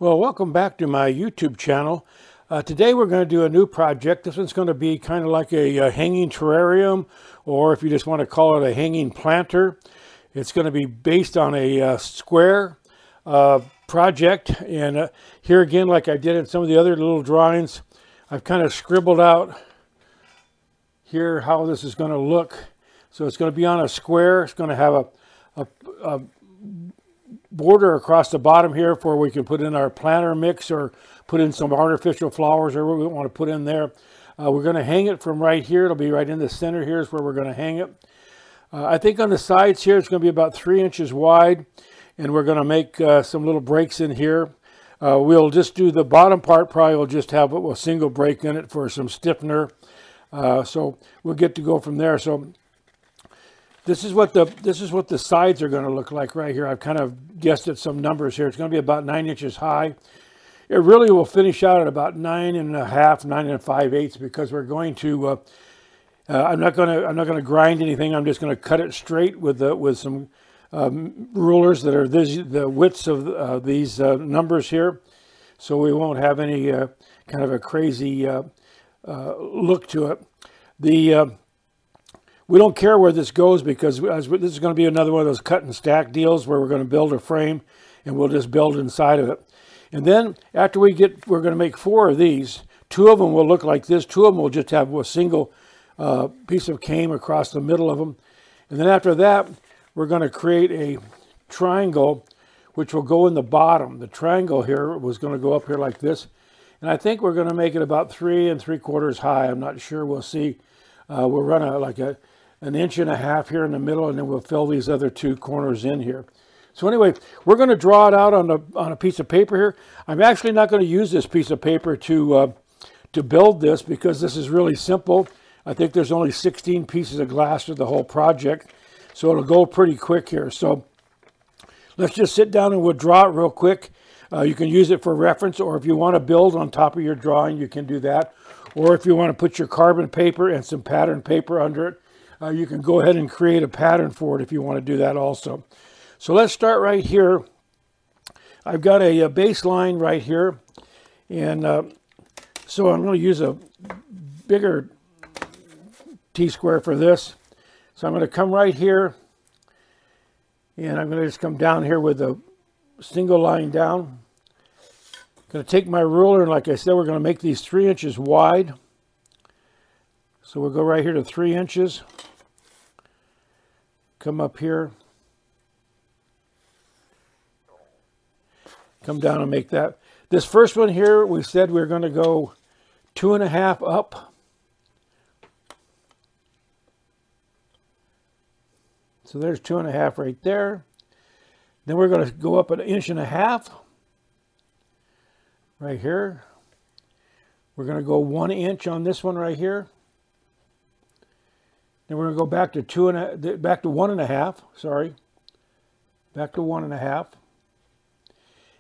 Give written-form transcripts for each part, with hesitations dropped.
Well, welcome back to my YouTube channel. Today we're going to do a new project. This one's going to be kind of like a hanging terrarium, or if you just want to call it a hanging planter. It's going to be based on a square project. And here again, like I did in some of the other little drawings, I've kind of scribbled out here how this is going to look. So it's going to be on a square. It's going to have a border across the bottom here for we can put in our planter mix or put in some artificial flowers or what we want to put in there. We're going to hang it from right here. It'll be right in the center. Here's where we're going to hang it. I think on the sides here it's going to be about 3 inches wide, and we're going to make some little breaks in here. We'll just do the bottom part. Probably we'll just have a single break in it for some stiffener. So we'll get to go from there. So this is what the sides are going to look like right here. I've kind of guessed at some numbers here. It's going to be about 9 inches high. It really will finish out at about 9.5, 9 5/8, because we're going to. I'm not going to grind anything. I'm just going to cut it straight with some rulers that are the widths of these numbers here, so we won't have any kind of a crazy look to it. We don't care where this goes, because this is going to be another one of those cut and stack deals where we're going to build a frame and we'll just build inside of it. And then after we're going to make 4 of these. 2 of them will look like this. 2 of them will just have a single piece of cane across the middle of them. And then after that, we're going to create a triangle which will go in the bottom. The triangle here was going to go up here like this. And I think we're going to make it about 3 3/4 high. I'm not sure. We'll see. We'll run an 1.5 inches here in the middle, and then we'll fill these other 2 corners in here. So anyway, we're going to draw it out on a piece of paper here. I'm actually not going to use this piece of paper to build this, because this is really simple. I think there's only 16 pieces of glass for the whole project, so it'll go pretty quick here. So let's just sit down and we'll draw it real quick. You can use it for reference, or if you want to build on top of your drawing, you can do that. Or if you want to put your carbon paper and some pattern paper under it, you can go ahead and create a pattern for it if you want to do that also. So let's start right here. I've got a baseline right here, and so I'm going to use a bigger T-square for this. So I'm going to come right here, and I'm going to just come down here with a single line down. I'm going to take my ruler, and like I said, we're going to make these 3 inches wide. So we'll go right here to 3 inches. Come up here. Come down and make that. This first one here, we said we're going to go 2.5 up. So there's 2.5 right there. Then we're going to go up 1.5 inches right here. We're going to go 1 inch on this one right here. Then we're going to go back to 1.5. Sorry, back to 1.5.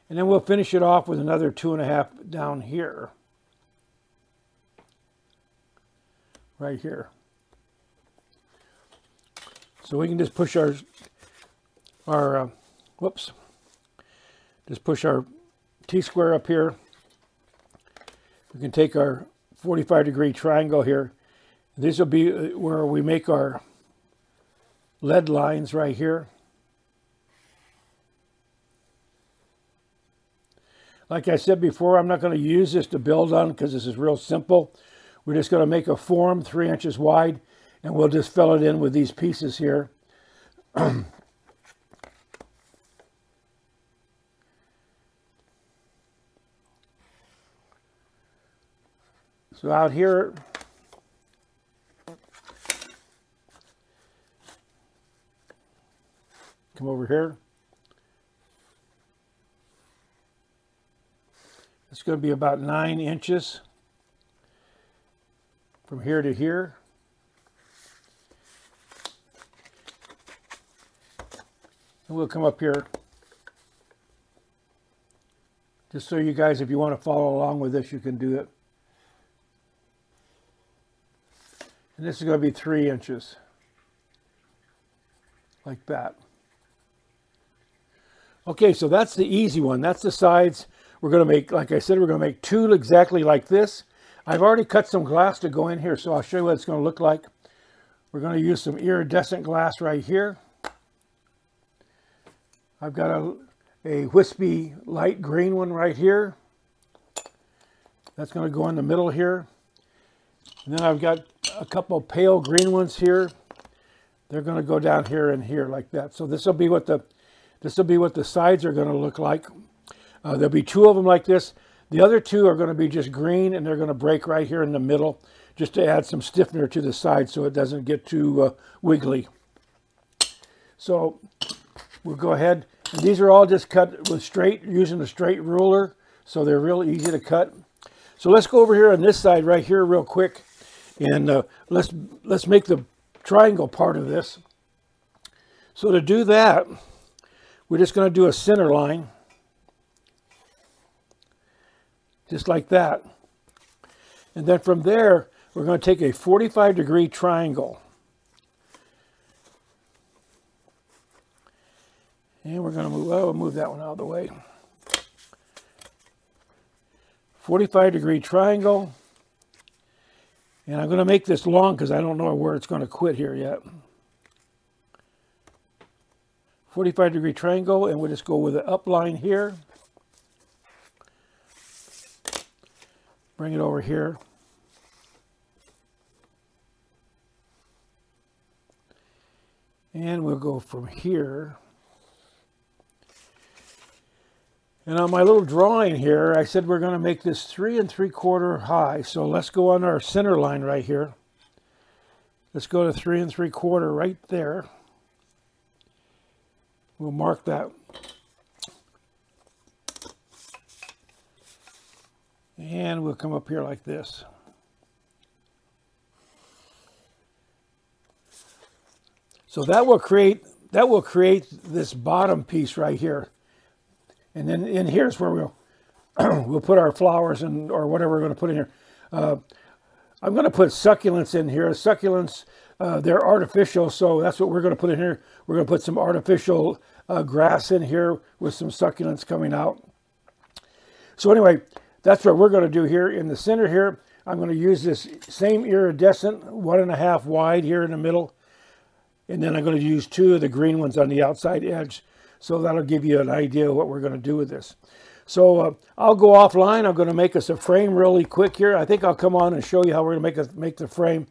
And then we'll finish it off with another 2.5 down here, right here. So we can just push just push our T-square up here. We can take our 45-degree triangle here. This will be where we make our lead lines right here. Like I said before, I'm not going to use this to build on, because this is real simple. We're just going to make a form 3 inches wide, and we'll just fill it in with these pieces here. So out here, come over here. It's going to be about 9 inches from here to here. And we'll come up here, just so you guys, if you want to follow along with this, you can do it. And this is going to be 3 inches, like that. Okay, so that's the easy one. That's the sides. We're going to make, like I said, we're going to make two exactly like this. I've already cut some glass to go in here, so I'll show you what it's going to look like. We're going to use some iridescent glass right here. I've got a wispy light green one right here. That's going to go in the middle here. And then I've got a couple pale green ones here. They're going to go down here and here like that. So this will be what the sides are going to look like. There'll be two of them like this. The other two are going to be just green, and they're going to break right here in the middle, just to add some stiffener to the side so it doesn't get too wiggly. So we'll go ahead. And these are all just cut with using a straight ruler, so they're real easy to cut. So let's go over here on this side right here real quick, and let's make the triangle part of this. So to do that, we're just going to do a center line, just like that. And then from there, we're going to take a 45-degree triangle. And we're going to move, well, we'll move that one out of the way. 45-degree triangle. And I'm going to make this long because I don't know where it's going to quit here yet. 45-degree triangle, and we'll just go with the up line here. Bring it over here. And we'll go from here. And on my little drawing here, I said we're going to make this 3 3/4 high. So let's go on our center line right here. Let's go to 3 3/4 right there. We'll mark that. And we'll come up here like this. So that will create this bottom piece right here. And then in here's where we'll put our flowers or whatever we're going to put in here. I'm going to put succulents in here. Succulents, they're artificial, so that's what we're going to put in here. We're going to put some artificial grass in here with some succulents coming out. So anyway, that's what we're going to do here. In the center here, I'm going to use this same iridescent 1.5 wide here in the middle. And then I'm going to use 2 of the green ones on the outside edge. So that'll give you an idea of what we're going to do with this. So I'll go offline. I'm going to make us a frame really quick here. I think I'll come on and show you how we're going to make the frame.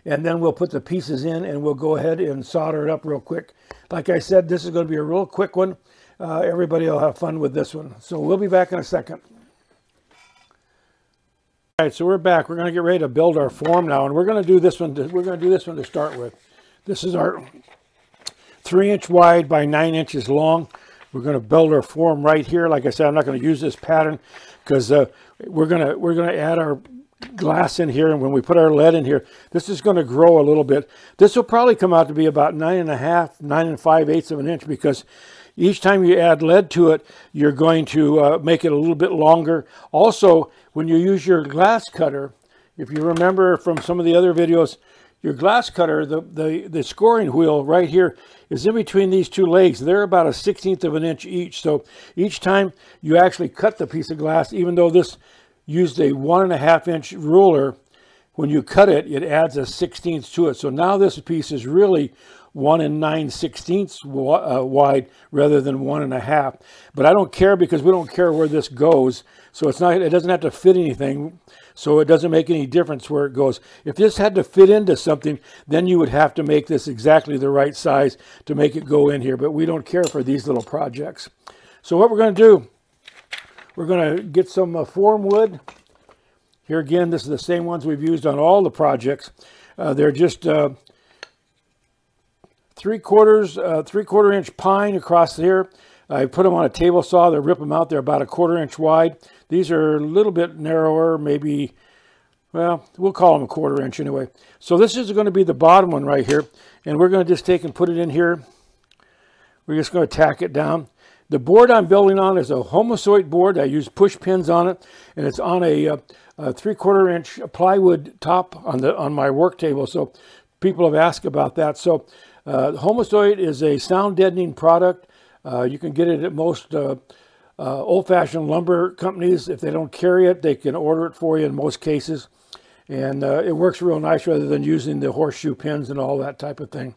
And then we'll put the pieces in and we'll go ahead and solder it up real quick. Like I said, this is going to be a real quick one. Everybody will have fun with this one. So we'll be back in a second. All right, so we're back. We're going to get ready to build our form now. And we're going to do this one. We're going to do this one to start with. This is our 3-inch wide by 9 inches long. We're going to build our form right here. Like I said, I'm not going to use this pattern because we're going to add our glass in here, and when we put our lead in here, this is going to grow a little bit. This will probably come out to be about 9 5/8 of an inch, because each time you add lead to it, you're going to make it a little bit longer. Also, when you use your glass cutter, if you remember from some of the other videos, your glass cutter, the scoring wheel right here is in between these two legs. They're about 1/16 of an inch each. So each time you actually cut the piece of glass, even though this used a 1.5 inch ruler, when you cut it, it adds 1/16 to it. So now this piece is really 1 9/16 wide rather than 1.5. But I don't care, because we don't care where this goes. So it doesn't have to fit anything. So it doesn't make any difference where it goes. If this had to fit into something, then you would have to make this exactly the right size to make it go in here. But we don't care for these little projects. So what we're going to do, we're going to get some form wood. Here again, this is the same ones we've used on all the projects. They're just 3/4 inch pine across here. I put them on a table saw to rip them out. They're about 1/4 inch wide. These are a little bit narrower, maybe, well, we'll call them 1/4 inch anyway. So this is going to be the bottom one right here. And we're going to just take and put it in here. We're just going to tack it down. The board I'm building on is a homozoid board. I use push pins on it, and it's on a 3/4 inch plywood top on my work table. So people have asked about that. So homozoid is a sound deadening product. You can get it at most Old-fashioned lumber companies, if they don't carry it, they can order it for you in most cases. And it works real nice rather than using the horseshoe pins and all that type of thing.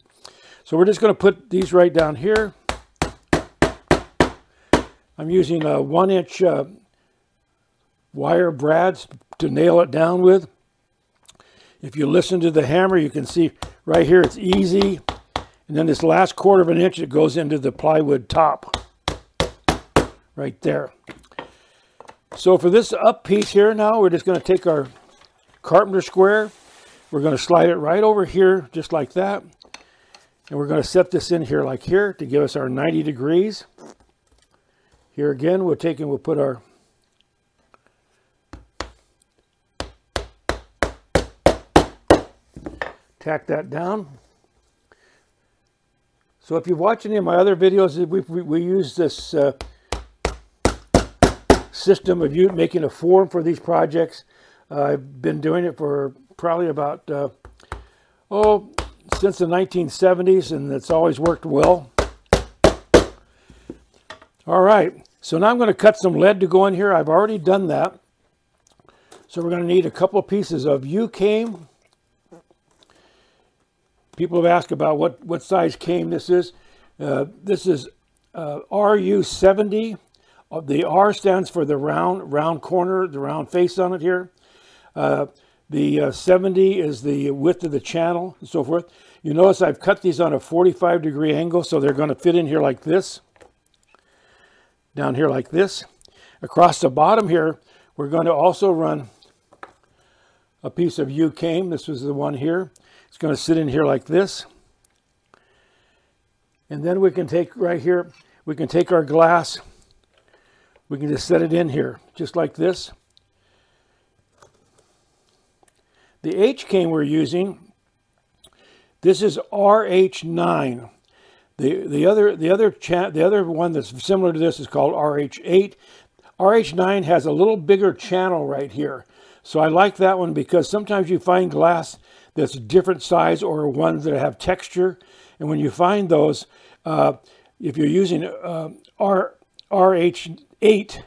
So we're just going to put these right down here. I'm using a 1-inch wire brads to nail it down with. If you listen to the hammer, you can see right here it's easy. And then this last 1/4 of an inch, it goes into the plywood top. Right there. So for this up piece here now, we're just going to take our carpenter square. We're going to slide it right over here, just like that. And we're going to set this in here like here to give us our 90 degrees. Here again, we'll take and we'll put our tack that down. So if you've watched any of my other videos, we use this system of making a form for these projects. I've been doing it for probably about, since the 1970s, and it's always worked well. All right, so now I'm going to cut some lead to go in here. I've already done that. So we're going to need a couple of pieces of U-cane. People have asked about what size cane this is. This is RU70. The R stands for the round corner, the round face on it here. The 70 is the width of the channel and so forth. You notice I've cut these on a 45-degree angle, so they're going to fit in here like this. Down here like this. Across the bottom here, we're going to also run a piece of U-cane. This was the one here. It's going to sit in here like this. And then we can take right here, we can take our glass, we can just set it in here, just like this. The H-cane we're using, this is RH9. The other one that's similar to this is called RH8. RH9 has a little bigger channel right here. So I like that one because sometimes you find glass that's a different size or ones that have texture. And when you find those, if you're using RH8,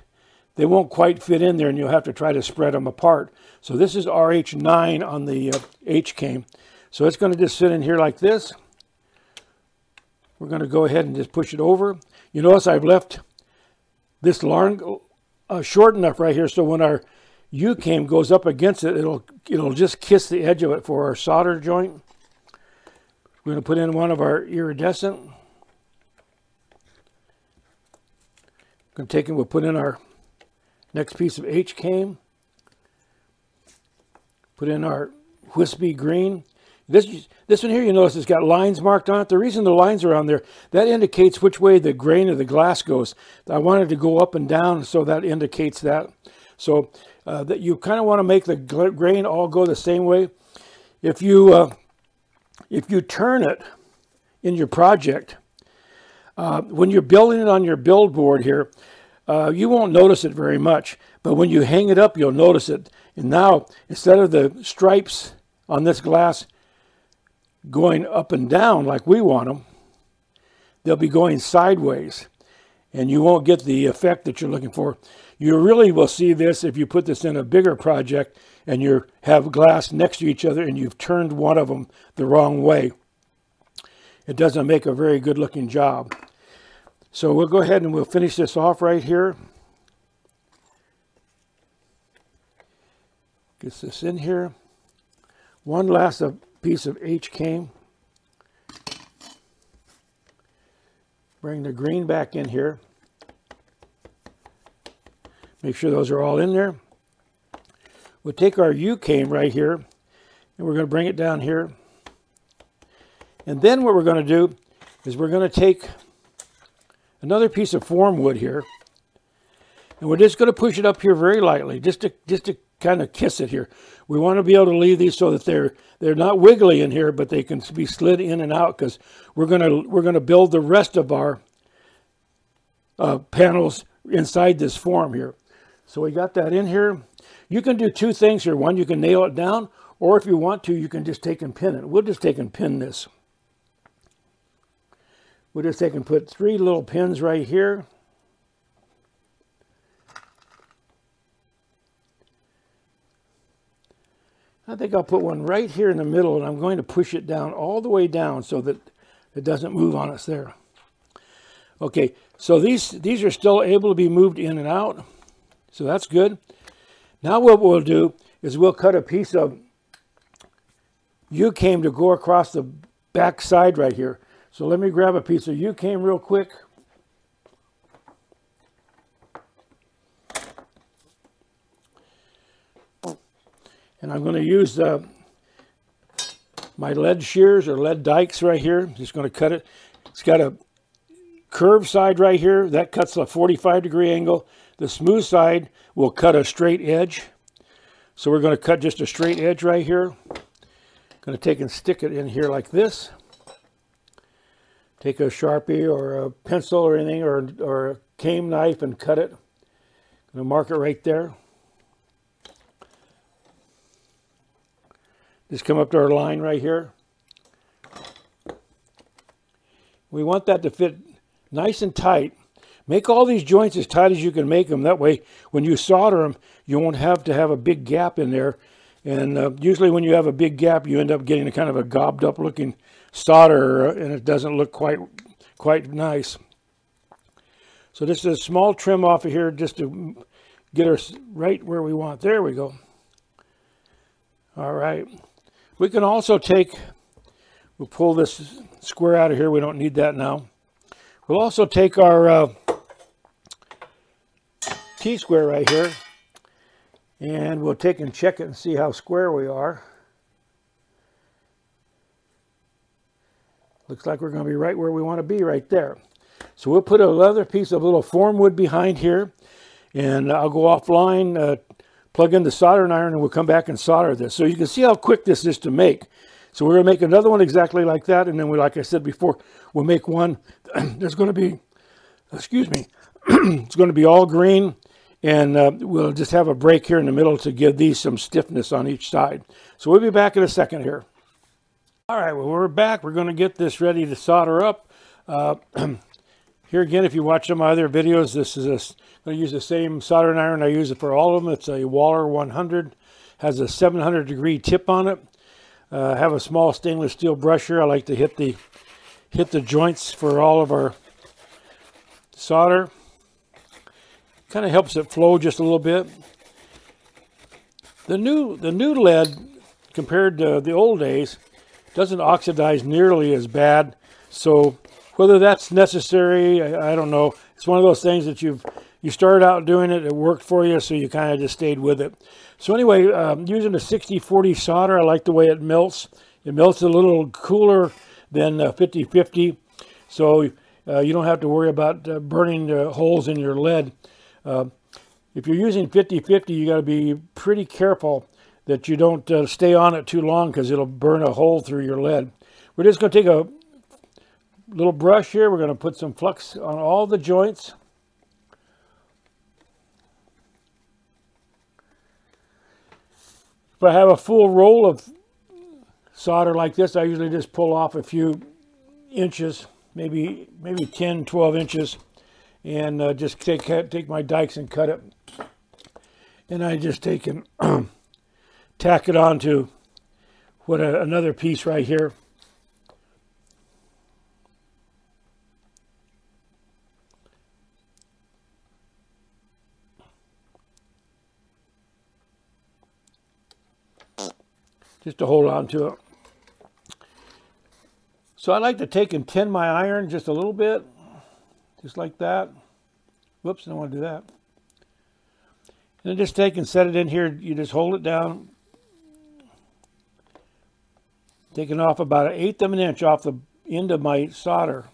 they won't quite fit in there and you'll have to try to spread them apart. So this is RH9 on the H-cane. So it's going to just sit in here like this. We're going to go ahead and just push it over. You notice I've left this long, short enough right here so when our U-cane goes up against it, it'll just kiss the edge of it for our solder joint. We're going to put in one of our iridescent. We're going to take and we'll put in our next piece of H-cane. Put in our wispy green. This one here, you notice it's got lines marked on it. The reason the lines are on there, that indicates which way the grain of the glass goes. I wanted to go up and down, so that indicates that. So that you kind of want to make the grain all go the same way. If you turn it in your project, when you're building it on your build board here, you won't notice it very much. But when you hang it up, you'll notice it. And now, instead of the stripes on this glass going up and down like we want them, they'll be going sideways. And you won't get the effect that you're looking for. You really will see this if you put this in a bigger project and you have glass next to each other and you've turned one of them the wrong way. It doesn't make a very good looking job. So we'll go ahead and we'll finish this off right here. Get this in here. One last piece of H-cane. Bring the green back in here. Make sure those are all in there. We'll take our U-cane right here and we're going to bring it down here. And then what we're going to do is we're going to take another piece of form wood here and we're just going to push it up here very lightly, just to kind of kiss it here. We want to be able to leave these so that they're not wiggly in here, but they can be slid in and out because we're going to build the rest of our panels inside this form here. So we got that in here. You can do two things here. One, you can nail it down, or if you want to, you can just take and pin it. We'll just take and pin this. We'll just take and put 3 little pins right here. I think I'll put one right here in the middle, and I'm going to push it down all the way down so that it doesn't move on us there. Okay, so these are still able to be moved in and out, so that's good. Now what we'll do is we'll cut a piece of U-cane to go across the back side right here. So let me grab a piece of U-cane real quick. And I'm going to use my lead shears or lead dikes right here. Just going to cut it. It's got a curved side right here. That cuts a 45-degree angle. The smooth side will cut a straight edge. So we're going to cut just a straight edge right here. Going to take and stick it in here like this. Take a Sharpie or a pencil or anything or a cane knife and cut it. Going to mark it right there. Just come up to our line right here. We want that to fit nice and tight. Make all these joints as tight as you can make them. That way, when you solder them, you won't have to have a big gap in there. And usually when you have a big gap, you end up getting a kind of a gobbed up looking solder, and it doesn't look quite nice. So this is a small trim off of here just to get us right where we want. There we go. All right. We can also we'll pull this square out of here. We don't need that now. We'll also take our T-square right here, and we'll take and check it and see how square we are. Looks like we're going to be right where we want to be right there. So we'll put another piece of little form wood behind here, and I'll go offline, plug in the soldering iron, and we'll come back and solder this. So you can see how quick this is to make. So we're going to make another one exactly like that, and then like I said before, we'll make one that's going to be, excuse me, it's going to be all green, and we'll just have a break here in the middle to give these some stiffness on each side. So we'll be back in a second here. All right, well, we're back. We're going to get this ready to solder up. Here again, if you watch some of my other videos, this is I'm going to use the same soldering iron I use it for all of them. It's a Waller 100, has a 700-degree tip on it. I have a small stainless steel brush here. I like to hit the joints for all of our solder. Kind of helps it flow just a little bit. The new lead, compared to the old days, doesn't oxidize nearly as bad. So whether that's necessary, I don't know. It's one of those things that you started out doing it, it worked for you, so you kind of just stayed with it. So anyway, using a 60-40 solder, I like the way it melts. It melts a little cooler than 50-50, so you don't have to worry about burning holes in your lead. If you're using 50-50, you got to be pretty careful that you don't stay on it too long, because it'll burn a hole through your lead. We're just going to take a little brush here. We're going to put some flux on all the joints. If I have a full roll of solder like this, I usually just pull off a few inches, maybe 10, 12 inches, and just take my dikes and cut it. And I just take and tack it onto another piece right here. Just to hold on to it. So I like to take and tin my iron just a little bit, just like that. Whoops, I don't want to do that. And then just take and set it in here. You just hold it down. Taking off about 1/8 of an inch off the end of my solder.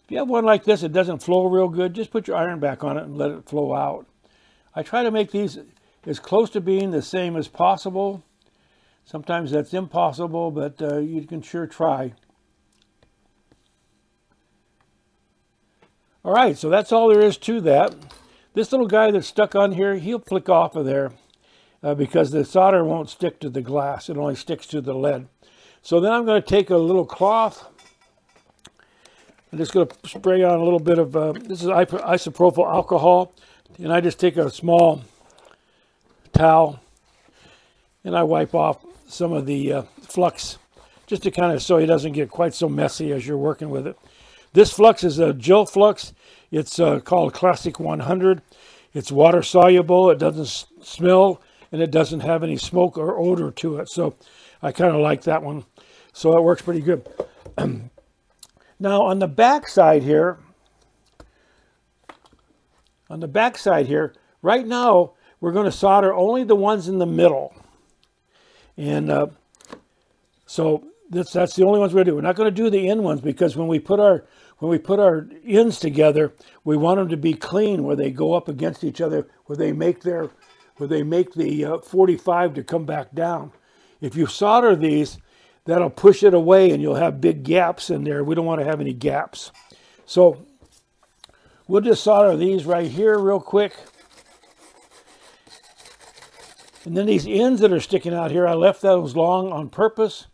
If you have one like this, it doesn't flow real good, just put your iron back on it and let it flow out. I try to make these as close to being the same as possible. Sometimes that's impossible, but you can sure try. All right, so that's all there is to that. This little guy that's stuck on here, he'll flick off of there. because the solder won't stick to the glass. It only sticks to the lead. So then I'm going to take a little cloth. I'm just going to spray on a little bit of, this is isopropyl alcohol. And I just take a small towel and I wipe off some of the flux, just to kind of so it doesn't get quite so messy as you're working with it. This flux is a gel flux. It's called Classic 100. It's water soluble. It doesn't smell and it doesn't have any smoke or odor to it. So I kind of like that one. So it works pretty good. Now on the back side here, right now we're going to solder only the ones in the middle. And so that's the only ones we're going to do. We're not going to do the end ones because when we put our ends together, we want them to be clean where they go up against each other, where they make the 45 to come back down. If you solder these, that'll push it away and you'll have big gaps in there. We don't want to have any gaps. So we'll just solder these right here real quick. And then these ends that are sticking out here, I left those long on purpose.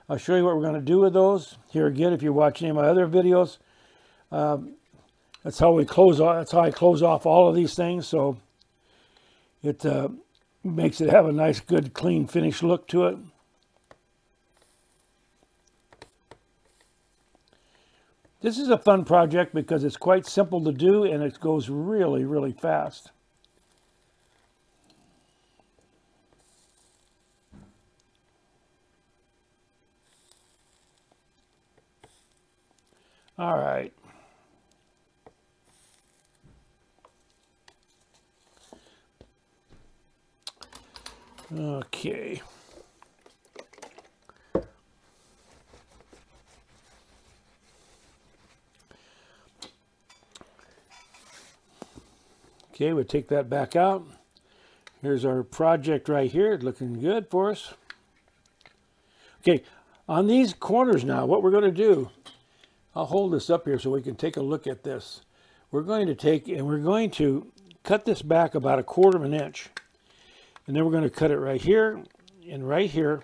I'll show you what we're going to do with those. Here again, if you watch any of my other videos, that's how we close off. That's how I close off all of these things. So it makes it have a nice, good, clean, finished look to it. This is a fun project because it's quite simple to do and it goes really, really fast. All right. Okay. Okay, we'll take that back out. Here's our project right here, looking good for us. Okay, on these corners now, what we're going to do, I'll hold this up here so we can take a look at this. We're going to take and we're going to cut this back about 1/4 of an inch. And then we're going to cut it right here and right here.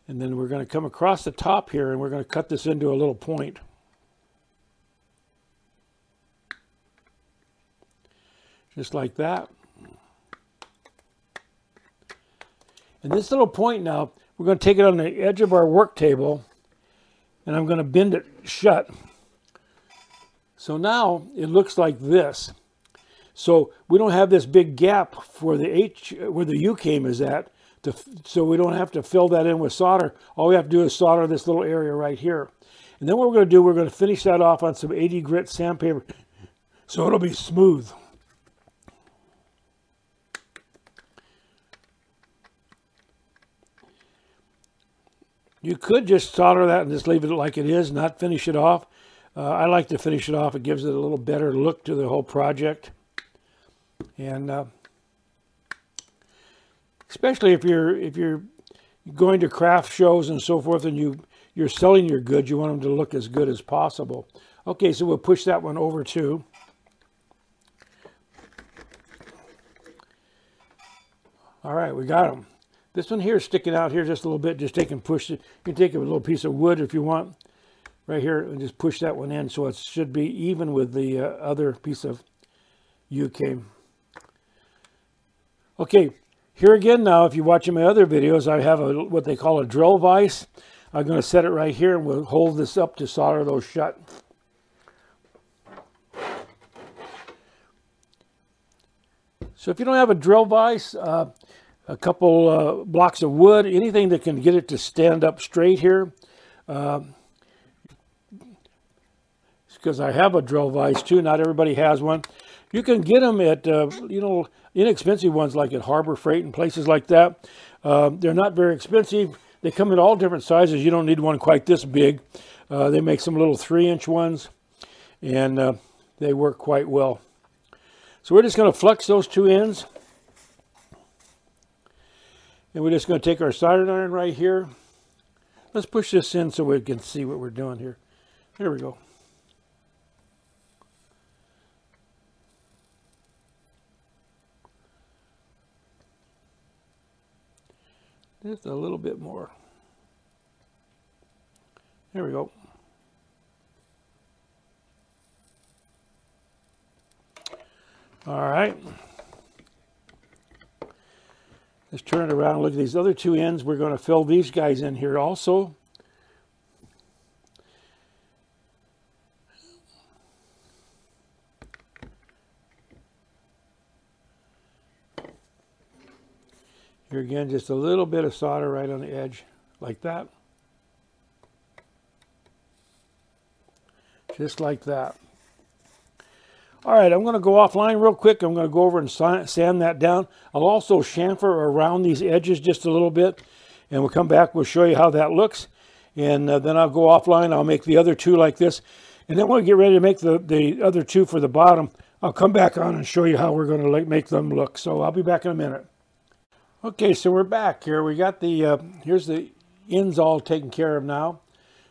And then we're going to come across the top here and we're going to cut this into a little point. Just like that. And this little point now, we're going to take it on the edge of our work table and I'm going to bend it shut. So now it looks like this. So we don't have this big gap for the H where the U-came is at, so we don't have to fill that in with solder. All we have to do is solder this little area right here. And then what we're going to do, we're going to finish that off on some 80 grit sandpaper so it'll be smooth. You could just solder that and just leave it like it is, not finish it off. I like to finish it off. It gives it a little better look to the whole project. And especially if you're going to craft shows and so forth and you're selling your goods, you want them to look as good as possible. Okay, so we'll push that one over too. All right, we got them. This one here is sticking out here just a little bit. Just take and push it. You can take a little piece of wood if you want right here and just push that one in so it should be even with the other piece of U-came. Okay, here again now, if you're watching my other videos, I have what they call a drill vise. I'm going to set it right here and we'll hold this up to solder those shut. So if you don't have a drill vise, a couple blocks of wood, anything that can get it to stand up straight here. Because I have a drill vise too, not everybody has one. You can get them at, inexpensive ones like at Harbor Freight and places like that. They're not very expensive. They come in all different sizes. You don't need one quite this big. They make some little 3-inch ones, and they work quite well. So we're just going to flex those two ends. And we're just going to take our soldering iron right here. Let's push this in so we can see what we're doing here. There we go. Just a little bit more. There we go. All right. Let's turn it around. Look at these other two ends. We're going to fill these guys in here also. Here again, just a little bit of solder right on the edge, like that. Just like that. All right, I'm going to go offline real quick. I'm going to go over and sand that down. I'll also chamfer around these edges just a little bit, and we'll come back. We'll show you how that looks, and then I'll go offline. I'll make the other two like this, and then when we get ready to make the other two for the bottom, I'll come back on and show you how we're going to make them look. So I'll be back in a minute. Okay, so we're back here. We got the, here's the ends all taken care of now.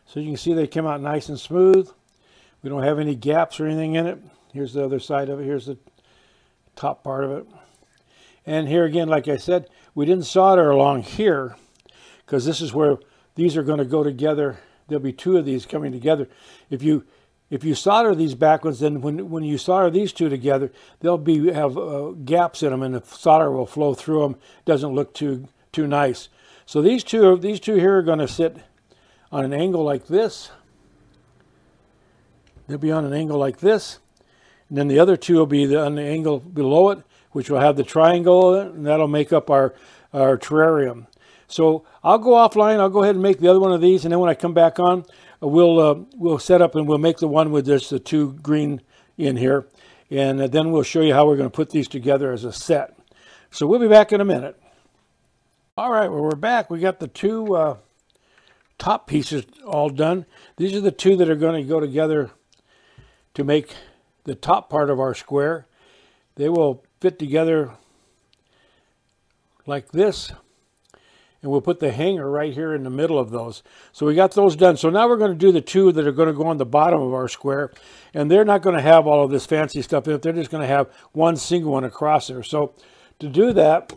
So you can see they came out nice and smooth. We don't have any gaps or anything in it. Here's the other side of it. Here's the top part of it. And here again, like I said, we didn't solder along here because this is where these are going to go together. There'll be two of these coming together. If you solder these backwards, then when you solder these two together, they'll have gaps in them, and the solder will flow through them. It doesn't look too nice. So these two here are going to sit on an angle like this. They'll be on an angle like this. And then the other two will be on the angle below it, which will have the triangle in it, and that'll make up our terrarium. So I'll go offline. I'll go ahead and make the other one of these, and then when I come back on, we'll set up and we'll make the one with just the two green in here, and then we'll show you how we're going to put these together as a set. So we'll be back in a minute. All right, well, we're back. We got the two top pieces all done. These are the two that are going to go together to make the top part of our square. They will fit together like this, and we'll put the hanger right here in the middle of those. So we got those done. So now we're going to do the two that are going to go on the bottom of our square, and they're not going to have all of this fancy stuff in it. They're just going to have one single one across there. So to do that,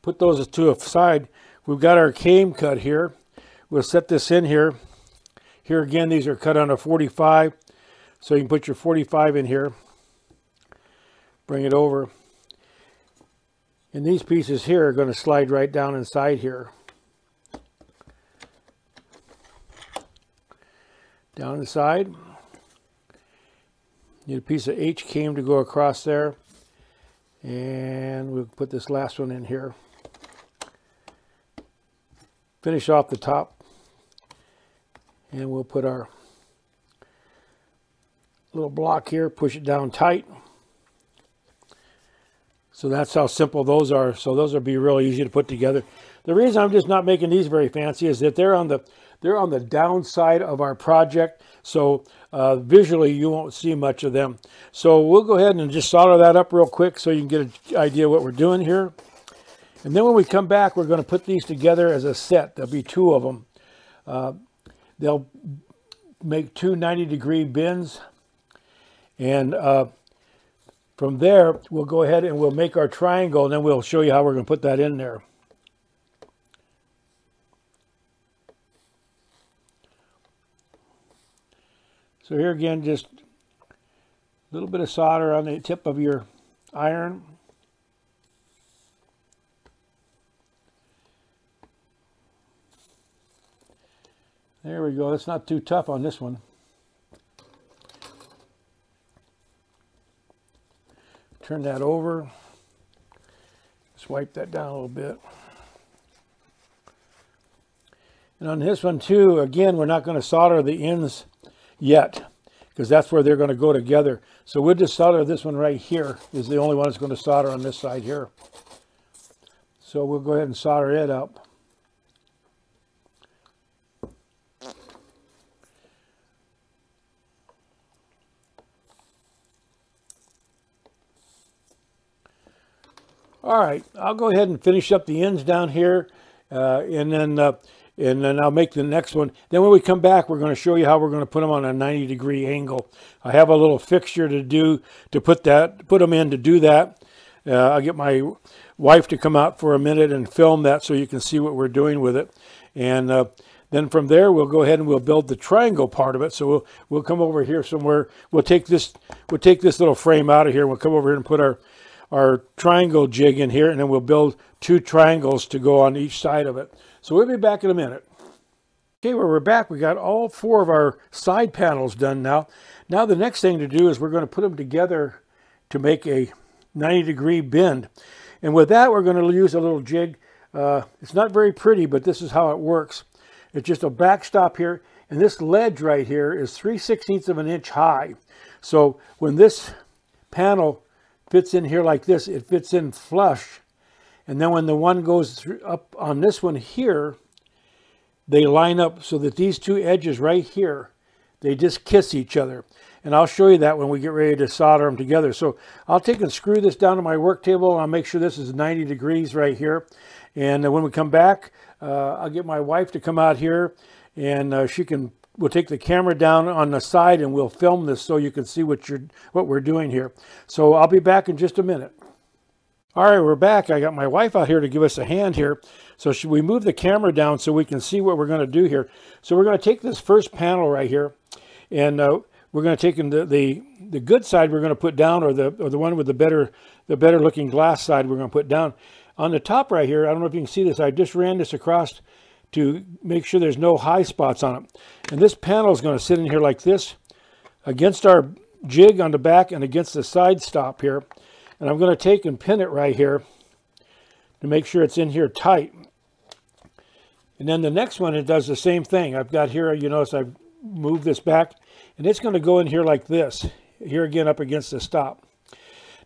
put those to a side. We've got our cane cut here. We'll set this in here. Here again, these are cut on a 45. So you can put your 45 in here, bring it over. And these pieces here are going to slide right down inside here. Down inside. Need a piece of H came to go across there. And we'll put this last one in here. Finish off the top. And we'll put our little block here, push it down tight. So that's how simple those are. So those will be really easy to put together. The reason I'm just not making these very fancy is that they're on the downside of our project. So visually you won't see much of them. So we'll go ahead and just solder that up real quick so you can get an idea what we're doing here. And then when we come back, we're going to put these together as a set. There'll be two of them. They'll make two 90-degree bends. And from there, we'll go ahead and we'll make our triangle, and then we'll show you how we're going to put that in there. So here again, just a little bit of solder on the tip of your iron. There we go. That's not too tough on this one. Turn that over. Swipe that down a little bit. And on this one too, again, we're not going to solder the ends yet because that's where they're going to go together. So we'll just solder this one right here is the only one that's going to solder on this side here. So we'll go ahead and solder it up. All right, I'll go ahead and finish up the ends down here, and then I'll make the next one. Then when we come back, we're going to show you how we're going to put them on a 90-degree angle. I have a little fixture to put them in to do that. I'll get my wife to come out for a minute and film that so you can see what we're doing with it. And then from there, we'll go ahead and we'll build the triangle part of it. So we'll come over here somewhere. We'll take this little frame out of here. We'll come over here and put our triangle jig in here, and then we'll build 2 triangles to go on each side of it. So we'll be back in a minute. Okay, well, we're back. We got all 4 of our side panels done now. Now the next thing to do is we're going to put them together to make a 90-degree bend. And with that, we're going to use a little jig. It's not very pretty, but this is how it works. It's just a backstop here, and this ledge right here is 3/16 of an inch high. So when this panel fits in here like this, it fits in flush. And then when the one goes through up on this one here, they line up so that these 2 edges right here, they just kiss each other. And I'll show you that when we get ready to solder them together. So I'll take and screw this down to my work table, and I'll make sure this is 90 degrees right here. And when we come back, I'll get my wife to come out here, and we'll take the camera down on the side and we'll film this so you can see what we're doing here. So I'll be back in just a minute. All right, we're back. I got my wife out here to give us a hand here. So should we move the camera down so we can see what we're going to do here? So we're going to take this first panel right here, and we're going to take the good side we're going to put down, or the one with the better looking glass side we're going to put down. On the top right here, I don't know if you can see this, I just ran this across to make sure there's no high spots on it. And this panel is going to sit in here like this against our jig on the back and against the side stop here. And I'm going to take and pin it right here to make sure it's in here tight. And then the next one, it does the same thing. I've got here, you notice I've moved this back, and it's going to go in here like this, here again up against the stop.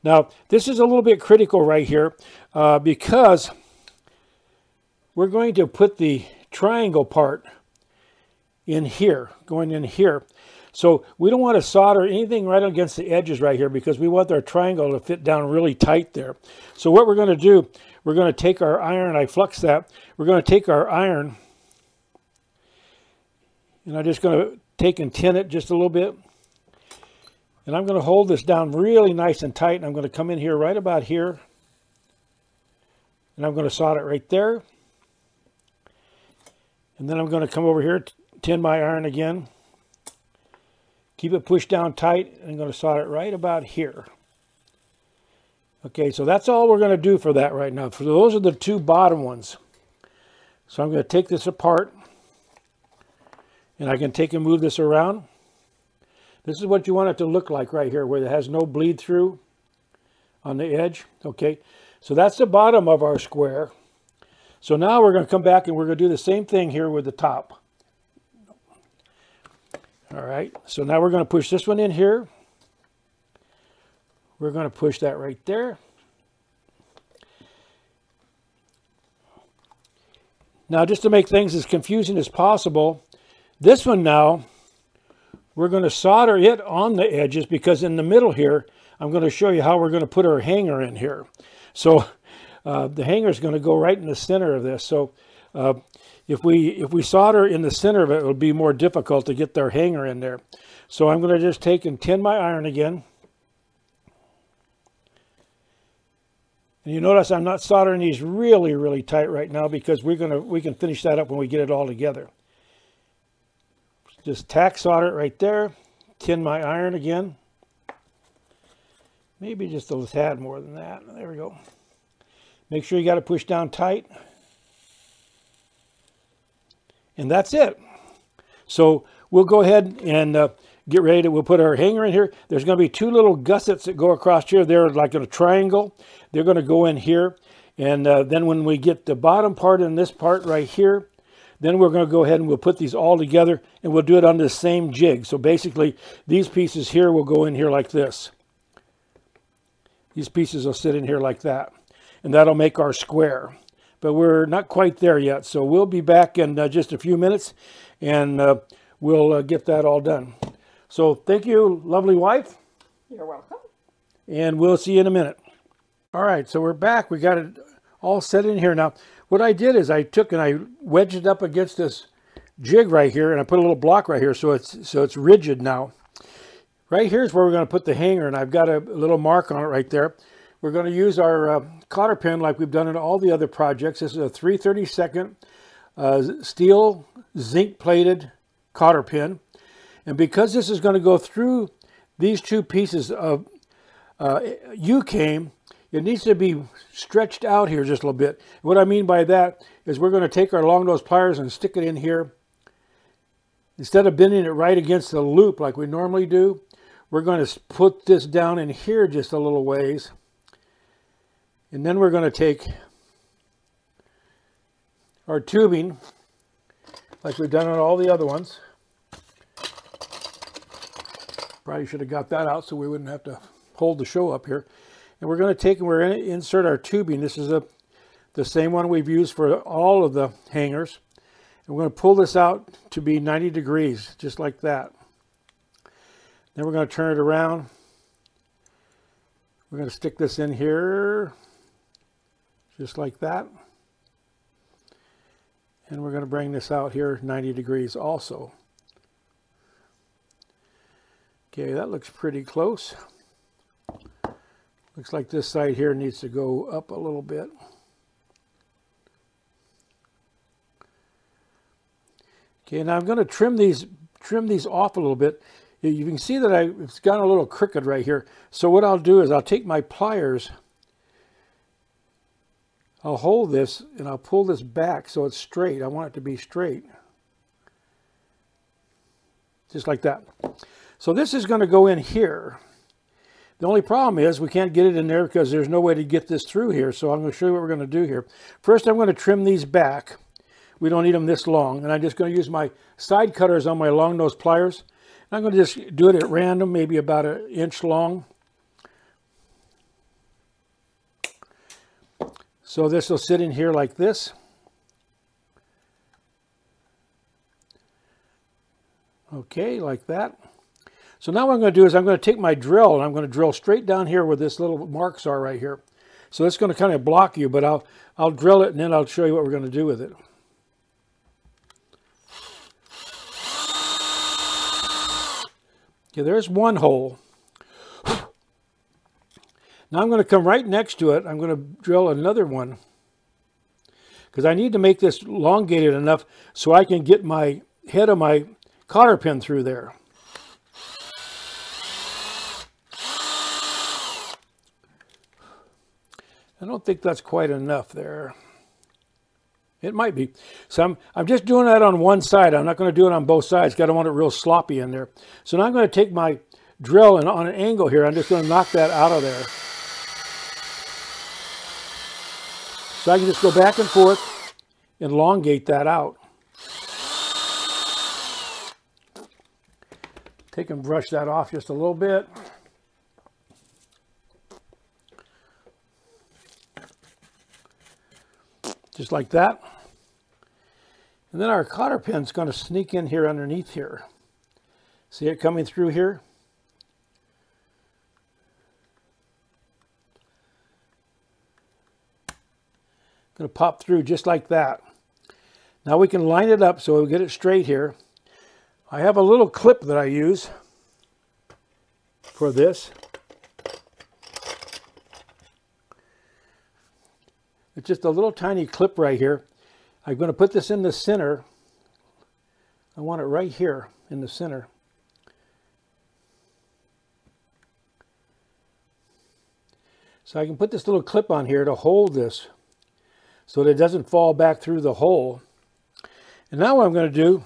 Now, this is a little bit critical right here because we're going to put the triangle part in here, going in here. So we don't want to solder anything right against the edges right here because we want our triangle to fit down really tight there. So what we're going to do, we're going to take our iron, I flux that, we're going to take our iron, and I'm just going to take and tin it just a little bit. And I'm going to hold this down really nice and tight, and I'm going to come in here right about here, and I'm going to solder it right there. And then I'm going to come over here, tin my iron again, keep it pushed down tight, and I'm going to solder it right about here. Okay, so that's all we're going to do for that right now. So those are the 2 bottom ones. So I'm going to take this apart, and I can take and move this around. This is what you want it to look like right here, where it has no bleed through on the edge. Okay, so that's the bottom of our square. So now we're going to come back and we're going to do the same thing here with the top. All right, so now we're going to push this one in here. We're going to push that right there. Now, just to make things as confusing as possible, this one now, we're going to solder it on the edges because in the middle here, I'm going to show you how we're going to put our hanger in here. So the hanger is going to go right in the center of this. So if we solder in the center of it, it'll be more difficult to get their hanger in there. So I'm going to just take and tin my iron again. And you notice I'm not soldering these really, really tight right now because we can finish that up when we get it all together. Just tack solder it right there, tin my iron again. Maybe just a tad more than that. There we go. Make sure you got it pushed down tight. And that's it. So we'll go ahead and get ready to, we'll put our hanger in here. There's going to be 2 little gussets that go across here. They're like in a triangle. They're going to go in here. And then when we get the bottom part and this part right here, then we're going to go ahead and we'll put these all together and we'll do it on the same jig. So basically these pieces here will go in here like this. These pieces will sit in here like that. And that'll make our square. But we're not quite there yet. So we'll be back in just a few minutes and we'll get that all done. So thank you, lovely wife. You're welcome. And we'll see you in a minute. All right, so we're back. We got it all set in here now. What I did is I took and I wedged it up against this jig right here, and I put a little block right here so it's rigid now. Right here is where we're going to put the hanger, and I've got a little mark on it right there. we're going to use our cotter pin like we've done in all the other projects. This is a 3/32 steel zinc plated cotter pin. And because this is going to go through these two pieces of U-came, it needs to be stretched out here just a little bit. What I mean by that is we're going to take our long nose pliers and stick it in here. Instead of bending it right against the loop like we normally do, we're going to put this down in here just a little ways. And then we're going to take our tubing, like we've done on all the other ones. Probably should have got that out so we wouldn't have to hold the show up here. And we're going to take and we're going to insert our tubing. This is the same one we've used for all of the hangers. And we're going to pull this out to be 90 degrees, just like that. Then we're going to turn it around. We're going to stick this in here, just like that. And we're going to bring this out here 90 degrees also. Okay, that looks pretty close. Looks like this side here needs to go up a little bit. Okay, now I'm going to trim these off a little bit. You can see that it's gotten a little crooked right here. So what I'll do is I'll take my pliers, I'll hold this, and I'll pull this back so it's straight. I want it to be straight. Just like that. So this is going to go in here. The only problem is we can't get it in there because there's no way to get this through here. So I'm going to show you what we're going to do here. First, I'm going to trim these back. We don't need them this long. And I'm just going to use my side cutters on my long nose pliers. I'm going to just do it at random, maybe about 1 inch long. So this will sit in here like this. Okay, like that. So now what I'm going to do is I'm going to take my drill and I'm going to drill straight down here where this little marks are right here. So it's going to kind of block you, but I'll drill it and then I'll show you what we're going to do with it. Okay, there's one hole. Now I'm going to come right next to it. I'm going to drill another one because I need to make this elongated enough so I can get my head of my cotter pin through there. I don't think that's quite enough there. It might be. So I'm just doing that on one side. I'm not going to do it on both sides because I don't want it real sloppy in there. So now I'm going to take my drill and on an angle here, I'm just going to knock that out of there. So I can just go back and forth and elongate that out. Take and brush that off just a little bit. Just like that. And then our cotter pin's going to sneak in here underneath here. See it coming through here? Going to pop through just like that. Now we can line it up so we get it straight here. I have a little clip that I use for this. It's just a little tiny clip right here. I'm going to put this in the center. I want it right here in the center. So I can put this little clip on here to hold this so that it doesn't fall back through the hole. And now what I'm going to do,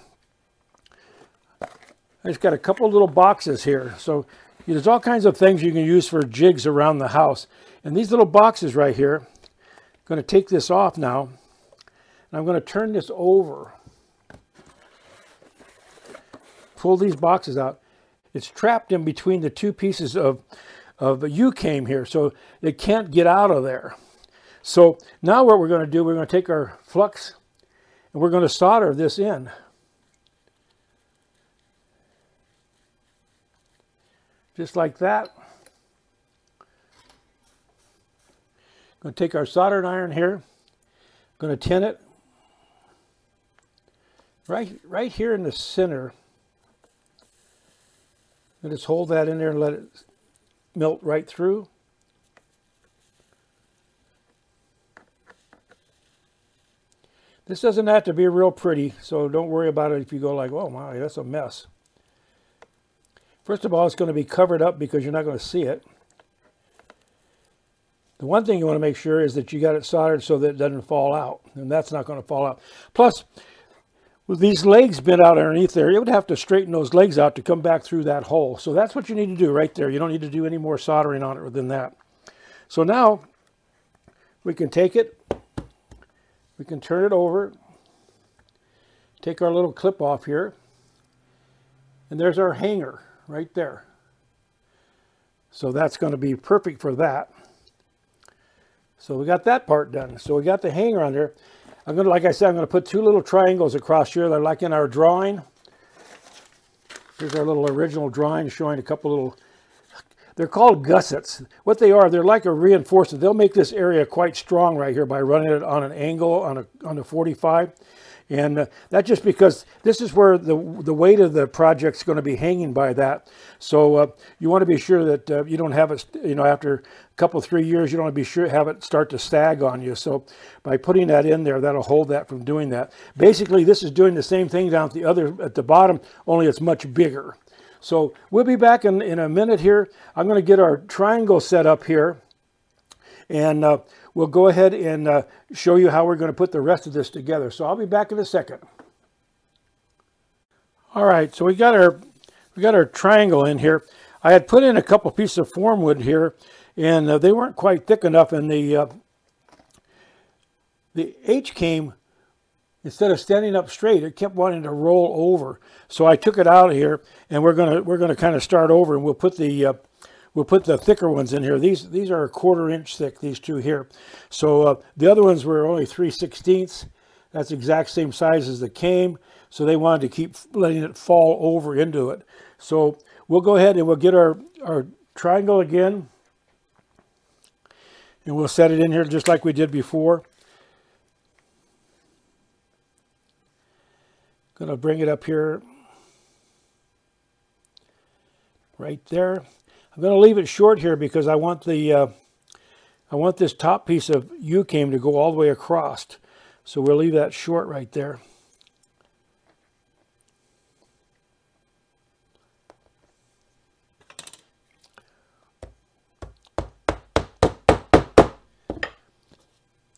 I just got a couple little boxes here. So there's all kinds of things you can use for jigs around the house. And these little boxes right here, I'm going to take this off now, and I'm going to turn this over. Pull these boxes out. It's trapped in between the two pieces of U-came here, so it can't get out of there. So now what we're going to do, we're going to take our flux and we're going to solder this in. Just like that. Going to take our soldering iron here, going to tin it right here in the center. And just hold that in there and let it melt right through. This doesn't have to be real pretty, so don't worry about it if you go like, oh my, that's a mess. First of all, it's going to be covered up because you're not going to see it. The one thing you want to make sure is that you got it soldered so that it doesn't fall out, and that's not going to fall out. Plus, with these legs bent out underneath there, you would have to straighten those legs out to come back through that hole. So that's what you need to do right there. You don't need to do any more soldering on it than that. So now we can take it, we can turn it over, take our little clip off here, and there's our hanger right there. So that's going to be perfect for that. So we got that part done. So we got the hanger on there. I'm going to, like I said, I'm going to put two little triangles across here. They're like in our drawing. Here's our little original drawing showing a couple little, they're called gussets. What they are, they're like a reinforcement. They'll make this area quite strong right here by running it on an angle on a 45. And that's just because this is where the weight of the project's going to be hanging by that. So you want to be sure that you don't have it, you know, after a couple, 3 years, you don't want to be sure have it start to sag on you. So by putting that in there, that'll hold that from doing that. Basically, this is doing the same thing down at the bottom, only it's much bigger. So we'll be back in a minute here. I'm going to get our triangle set up here. And we'll go ahead and show you how we're going to put the rest of this together. So I'll be back in a second. All right, so we got our triangle in here. I had put in a couple pieces of form wood here, and they weren't quite thick enough. And the H-came, instead of standing up straight, it kept wanting to roll over. So I took it out of here, and we're gonna kind of start over, and we'll put the thicker ones in here. These are 1/4 inch thick, these two here. So the other ones were only 3/16. That's the exact same size as the came. So they wanted to keep letting it fall over into it. So we'll go ahead and we'll get our triangle again. And we'll set it in here just like we did before. Gonna bring it up here. Right there. I'm going to leave it short here because I want this top piece of U-came to go all the way across. So we'll leave that short right there.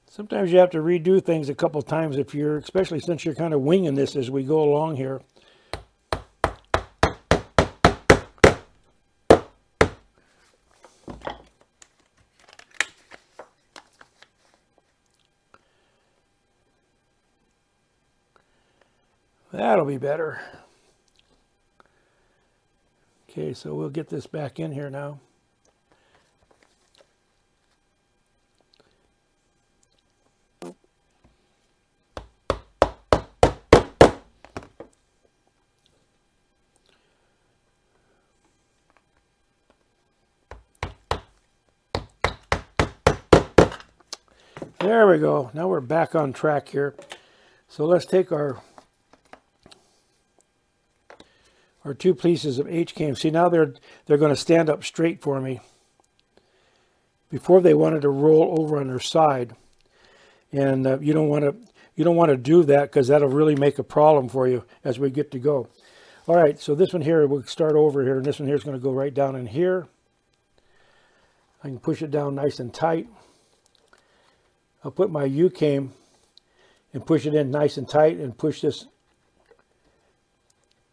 Sometimes you have to redo things a couple times if you're, especially since you're kind of winging this as we go along here. That'll be better. Okay, so we'll get this back in here now. There we go. Now we're back on track here. So let's take our two pieces of H-cam. See, now they're going to stand up straight for me. Before they wanted to roll over on their side, and you don't want to do that because that'll really make a problem for you as we get to go. All right, so this one here we'll start over here, and this one here is going to go right down in here. I can push it down nice and tight. I'll put my U-cam and push it in nice and tight and push this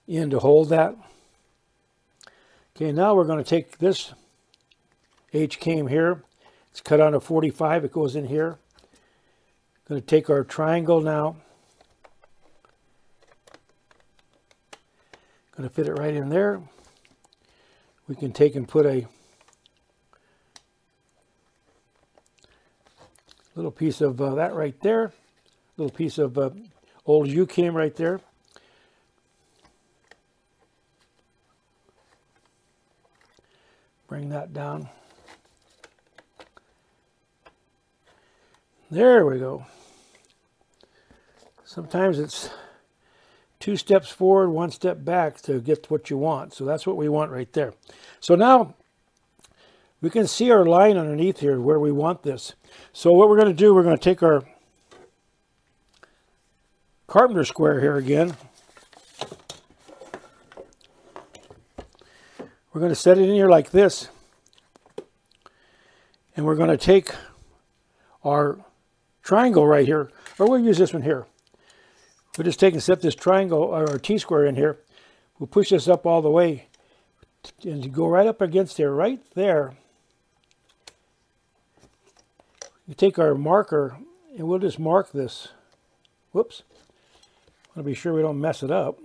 in to hold that. Okay, now we're going to take this H-cam here. It's cut on a 45. It goes in here. Going to take our triangle now. Going to fit it right in there. We can take and put a little piece of that right there. Little piece of old U-cam right there. Bring that down. There we go. Sometimes it's 2 steps forward, 1 step back to get what you want. So that's what we want right there. So now we can see our line underneath here where we want this. So what we're going to do, we're going to take our carpenter square here again. We're going to set it in here like this. And we're going to take our triangle right here, or we'll use this one here. We'll just take and set this triangle, or our T-square in here. We'll push this up all the way and go right up against there, right there. We take our marker and we'll just mark this. Whoops. I want to be sure we don't mess it up.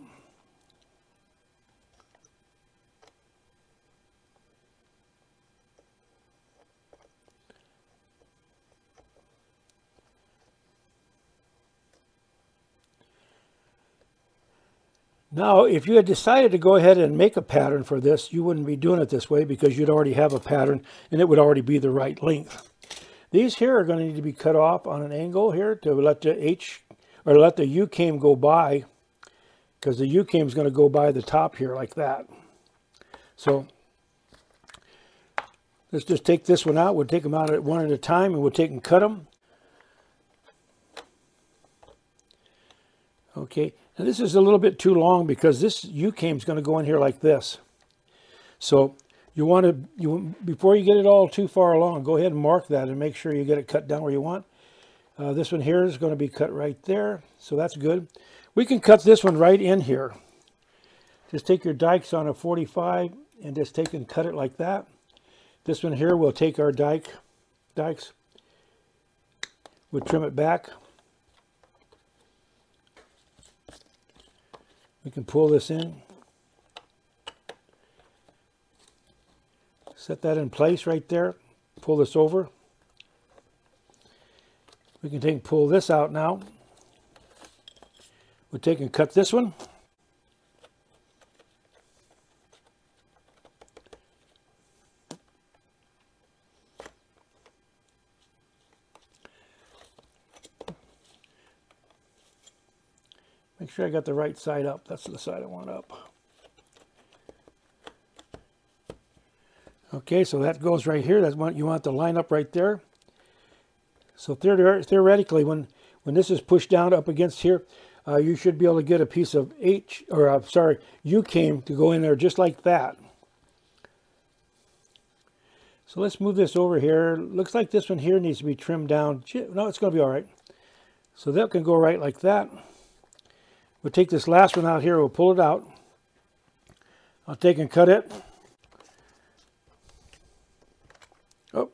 Now, if you had decided to go ahead and make a pattern for this, you wouldn't be doing it this way because you'd already have a pattern and it would already be the right length. These here are going to need to be cut off on an angle here to let the U-came go by, because the U-came is going to go by the top here like that. So let's just take this one out. We'll take them out at one at a time and we'll take and cut them. Okay. Now this is a little bit too long because this U-came is going to go in here like this. So you want to, before you get it all too far along, go ahead and mark that and make sure you get it cut down where you want. This one here is going to be cut right there. So that's good. We can cut this one right in here. Just take your dikes on a 45 and just take and cut it like that. This one here, we'll take our dikes, we'll trim it back. We can pull this in. Set that in place right there. Pull this over. We can take and pull this out now. We'll take and cut this one. Make sure I got the right side up. That's the side I want up. Okay, so that goes right here. That's what you want to line up right there. So theoretically, when this is pushed down up against here, you should be able to get a piece of U-came to go in there just like that. So let's move this over here. Looks like this one here needs to be trimmed down. No, it's going to be all right. So that can go right like that. We'll take this last one out here, we'll pull it out. I'll take and cut it. Oh.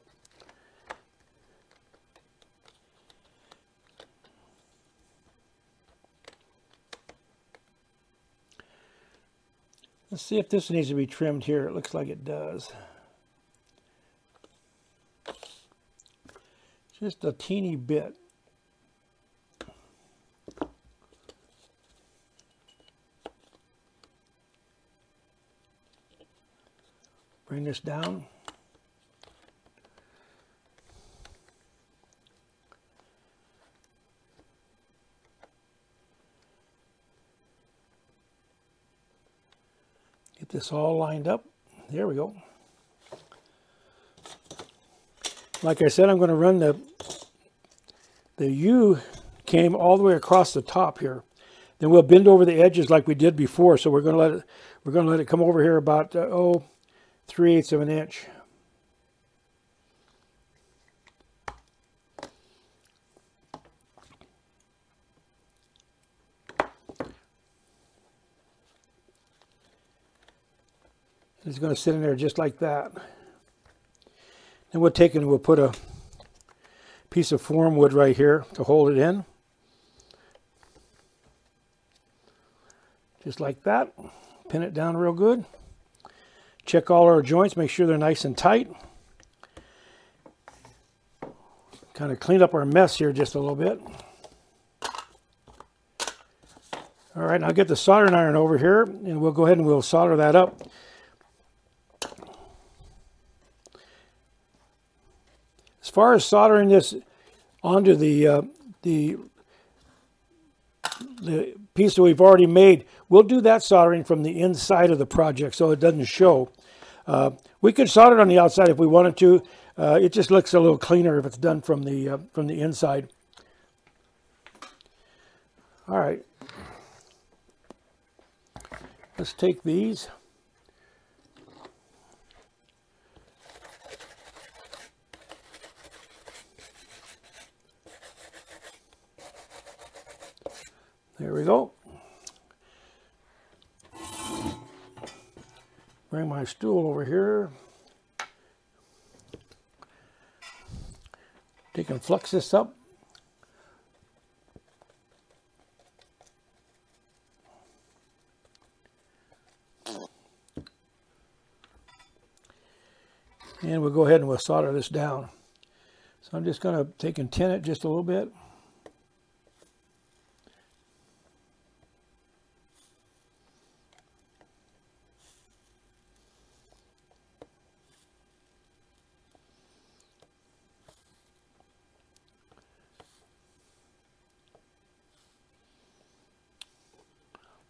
Let's see if this needs to be trimmed here. It looks like it does. Just a teeny bit. Bring this down. Get this all lined up. There we go. Like I said, I'm going to run the U-came all the way across the top here. Then we'll bend over the edges like we did before. So we're going to let it come over here about 3/8 of an inch. It's going to sit in there just like that. Then we'll take it and we'll put a piece of form wood right here to hold it in. Just like that. Pin it down real good. Check all our joints, make sure they're nice and tight. Kind of clean up our mess here just a little bit. All right, now get the soldering iron over here and we'll go ahead and we'll solder that up. As far as soldering this onto the piece that we've already made, we'll do that soldering from the inside of the project so it doesn't show. We could solder it on the outside if we wanted to. It just looks a little cleaner if it's done from the inside. All right. Let's take these. There we go. Bring my stool over here. Take and flux this up. And we'll go ahead and we'll solder this down. So I'm just going to take and tin it just a little bit.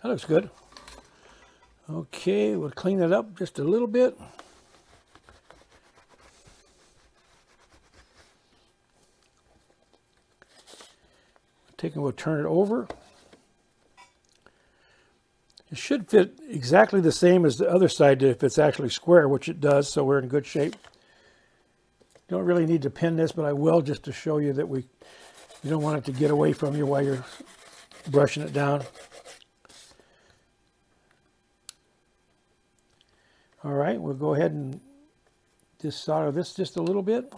That looks good. Okay, we'll clean it up just a little bit. Take and we'll turn it over. It should fit exactly the same as the other side if it's actually square, which it does, so we're in good shape. Don't really need to pin this, but I will just to show you that you don't want it to get away from you while you're brushing it down. All right, we'll go ahead and just solder this just a little bit.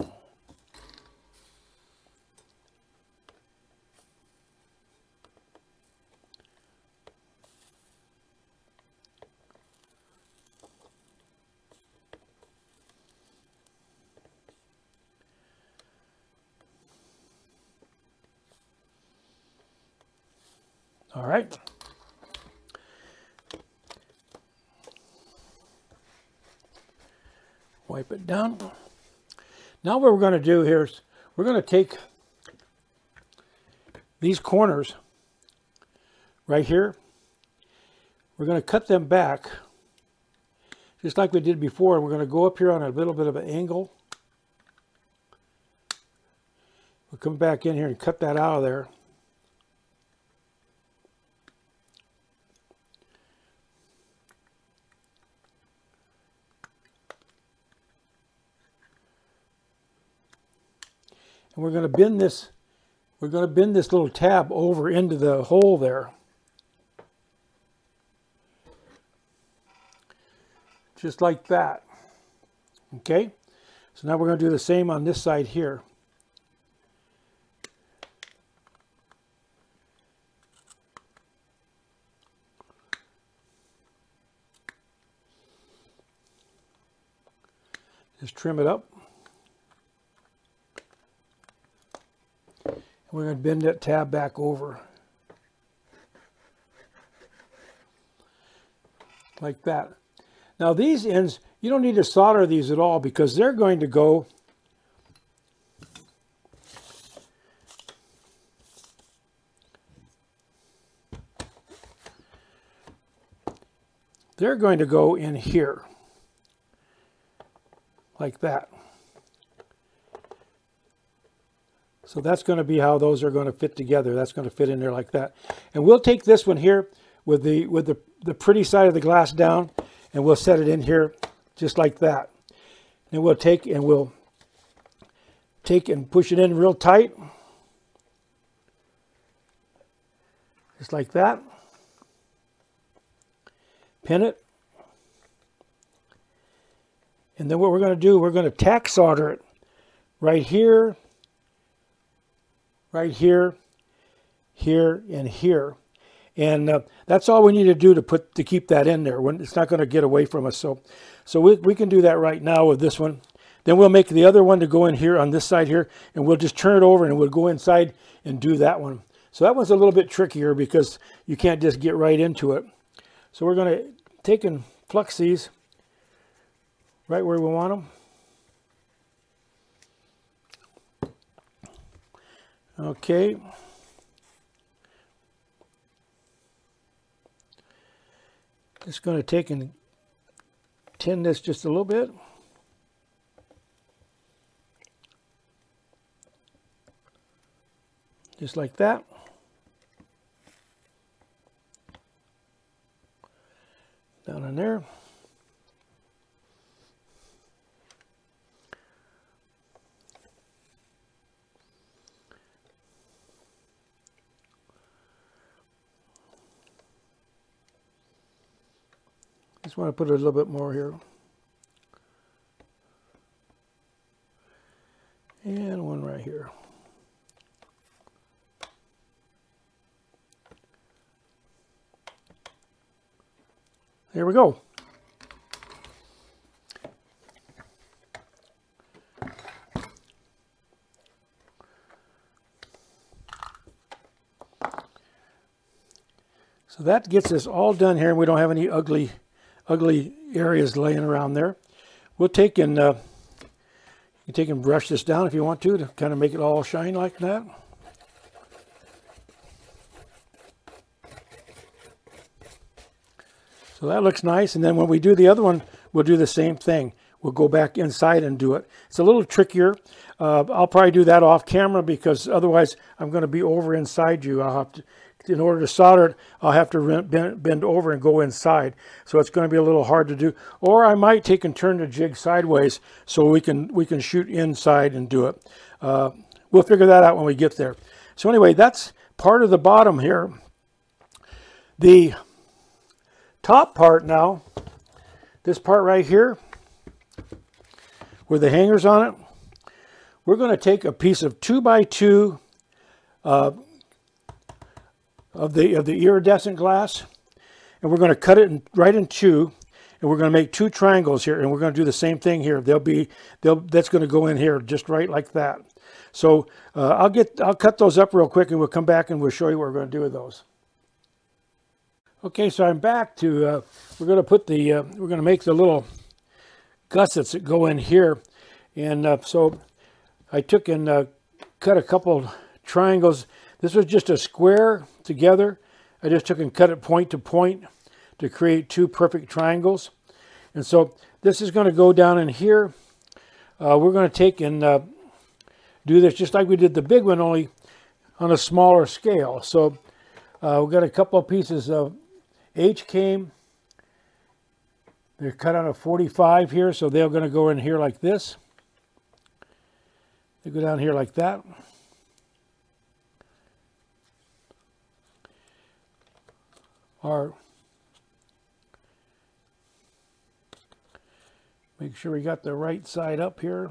All right. Wipe it down. Now what we're going to do here is we're going to take these corners right here. We're going to cut them back just like we did before. We're going to go up here on a little bit of an angle. We'll come back in here and cut that out of there. And we're going to bend this. We're going to bend this little tab over into the hole there. Just like that. Okay? So now we're going to do the same on this side here. Just trim it up. We're going to bend that tab back over. Like that. Now these ends, you don't need to solder these at all because they're going to go in here. Like that. So that's going to be how those are going to fit together. That's going to fit in there like that. And we'll take this one here with the pretty side of the glass down, and we'll set it in here just like that. And we'll take and push it in real tight. Just like that. Pin it. And then what we're going to do, we're going to tack solder it right here, right here, here, and here. And that's all we need to do to keep that in there. It's not going to get away from us. So we can do that right now with this one. Then we'll make the other one to go in here on this side here, and we'll just turn it over and we'll go inside and do that one. So that one's a little bit trickier because you can't just get right into it. So we're going to take and flux these right where we want them. Okay. Just going to take and tin this just a little bit. Just like that. down in there. Just want to put a little bit more here. And one right here. There we go. So that gets us all done here, and we don't have any ugly areas laying around there. We'll take and you take and brush this down if you want to kind of make it all shine like that. So that looks nice, and then when we do the other one, we'll do the same thing. We'll go back inside and do it. It's a little trickier. I'll probably do that off camera because otherwise I'm going to be over inside you. I'll have to, in order to solder it, I'll have to bend over and go inside. So it's going to be a little hard to do. Or I might take and turn the jig sideways so we can shoot inside and do it. We'll figure that out when we get there. So anyway, that's part of the bottom here. The top part now, this part right here, with the hangers on it, we're going to take a piece of 2x2 of the iridescent glass, and we're going to cut it right in two, and we're going to make two triangles here, and we're going to do the same thing here. That's going to go in here just right like that. So I'll cut those up real quick, and we'll come back and we'll show you what we're going to do with those. Okay, so I'm back to, we're going to put the, we're going to make the little gussets that go in here. And so I took and cut a couple triangles. This was just a square together. I just took and cut it point to point to create two perfect triangles. And so this is going to go down in here. We're going to take and do this just like we did the big one, only on a smaller scale. So we've got a couple of pieces of H-came. They're cut on a 45 here, so they're going to go in here like this. They go down here like that. Or make sure we got the right side up here.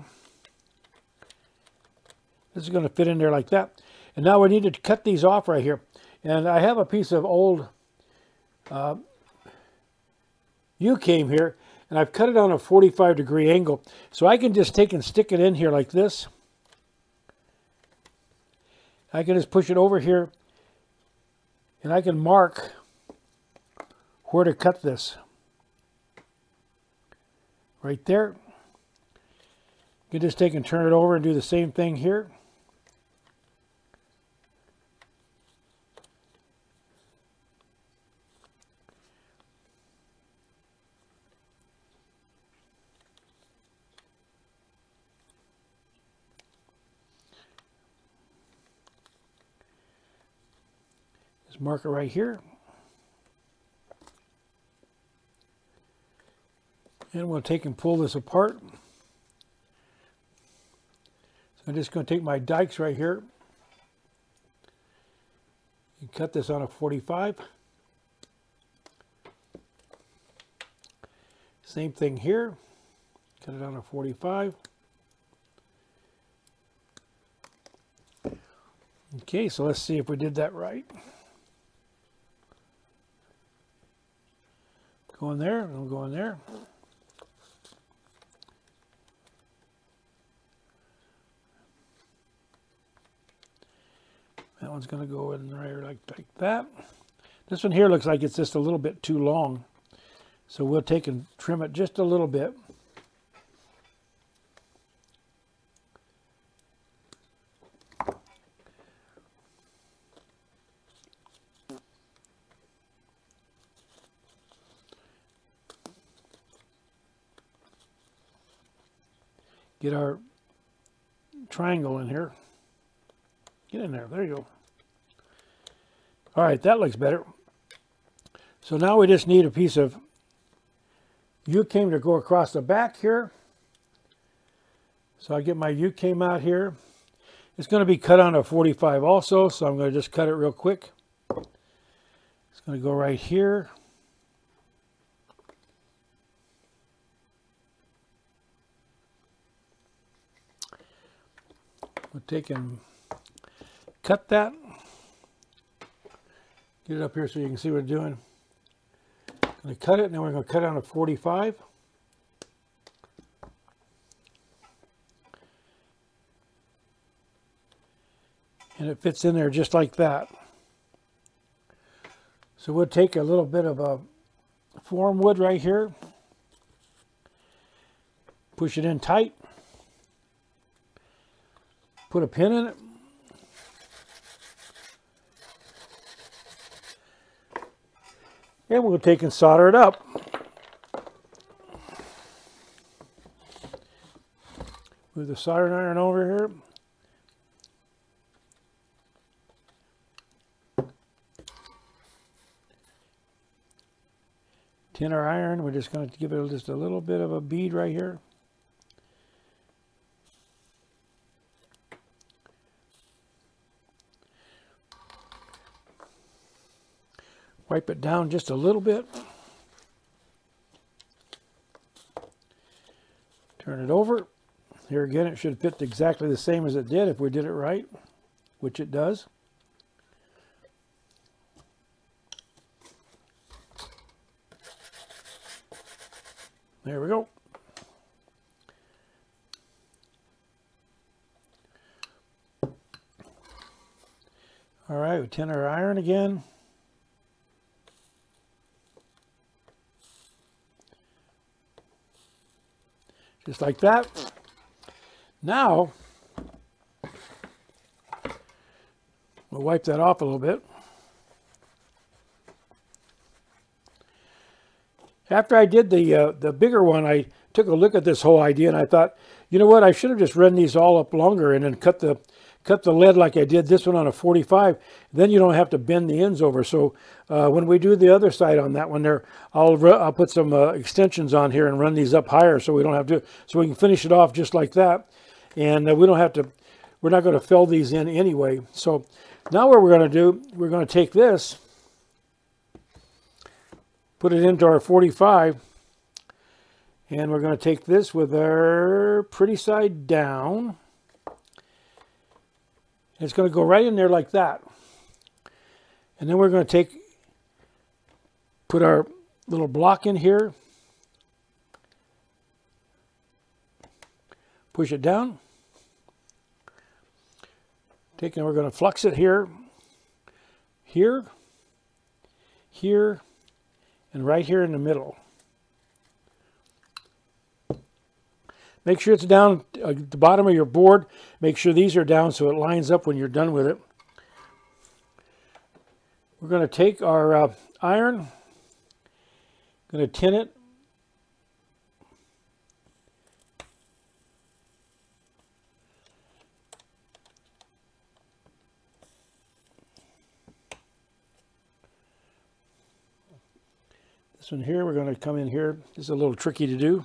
This is going to fit in there like that. And now we need to cut these off right here. And I have a piece of old U-came here, and I've cut it on a 45-degree angle. So I can just take and stick it in here like this. I can just push it over here, and I can mark where to cut this. Right there. You can just take and turn it over and do the same thing here. Mark it right here. And we'll take and pull this apart. So I'm just going to take my dikes right here and cut this on a 45. Same thing here. Cut it on a 45. Okay, so let's see if we did that right. Go in there, and we'll go in there. That one's going to go in there like that. This one here looks like it's just a little bit too long. So we'll take and trim it just a little bit. Get our triangle in here. Get in there. There you go. All right, that looks better. So now we just need a piece of U-came to go across the back here. So I get my U-came out here. It's going to be cut on a 45 also, so I'm going to just cut it real quick. It's going to go right here. We'll take and cut that. Get it up here so you can see what we're doing. I'm going to cut it, and then we're going to cut it on a 45. And it fits in there just like that. So we'll take a little bit of a form wood right here, push it in tight, put a pin in it, and we'll take and solder it up. Move the soldering iron over here. Tin or iron, we're just going to give it just a little bit of a bead right here. Wipe it down just a little bit. Turn it over. Here again, it should fit exactly the same as it did if we did it right, which it does. There we go. All right, with tin or iron again. Just like that. Now, we'll wipe that off a little bit. After I did the bigger one, I took a look at this whole idea and I thought, you know what, I should have just run these all up longer and then cut the lead like I did this one on a 45. Then you don't have to bend the ends over. So when we do the other side on that one there, I'll put some extensions on here and run these up higher so we don't have to, so we can finish it off just like that. And we don't have to, we're not going to fill these in anyway. So now what we're going to do, we're going to take this, put it into our 45, and we're going to take this with our pretty side down. It's going to go right in there like that. And then we're going to put our little block in here, push it down, and we're going to flux it here, here, here, and right here in the middle. Make sure it's down at the bottom of your board. Make sure these are down so it lines up when you're done with it. We're going to take our iron, going to tin it. This one here, we're going to come in here. This is a little tricky to do.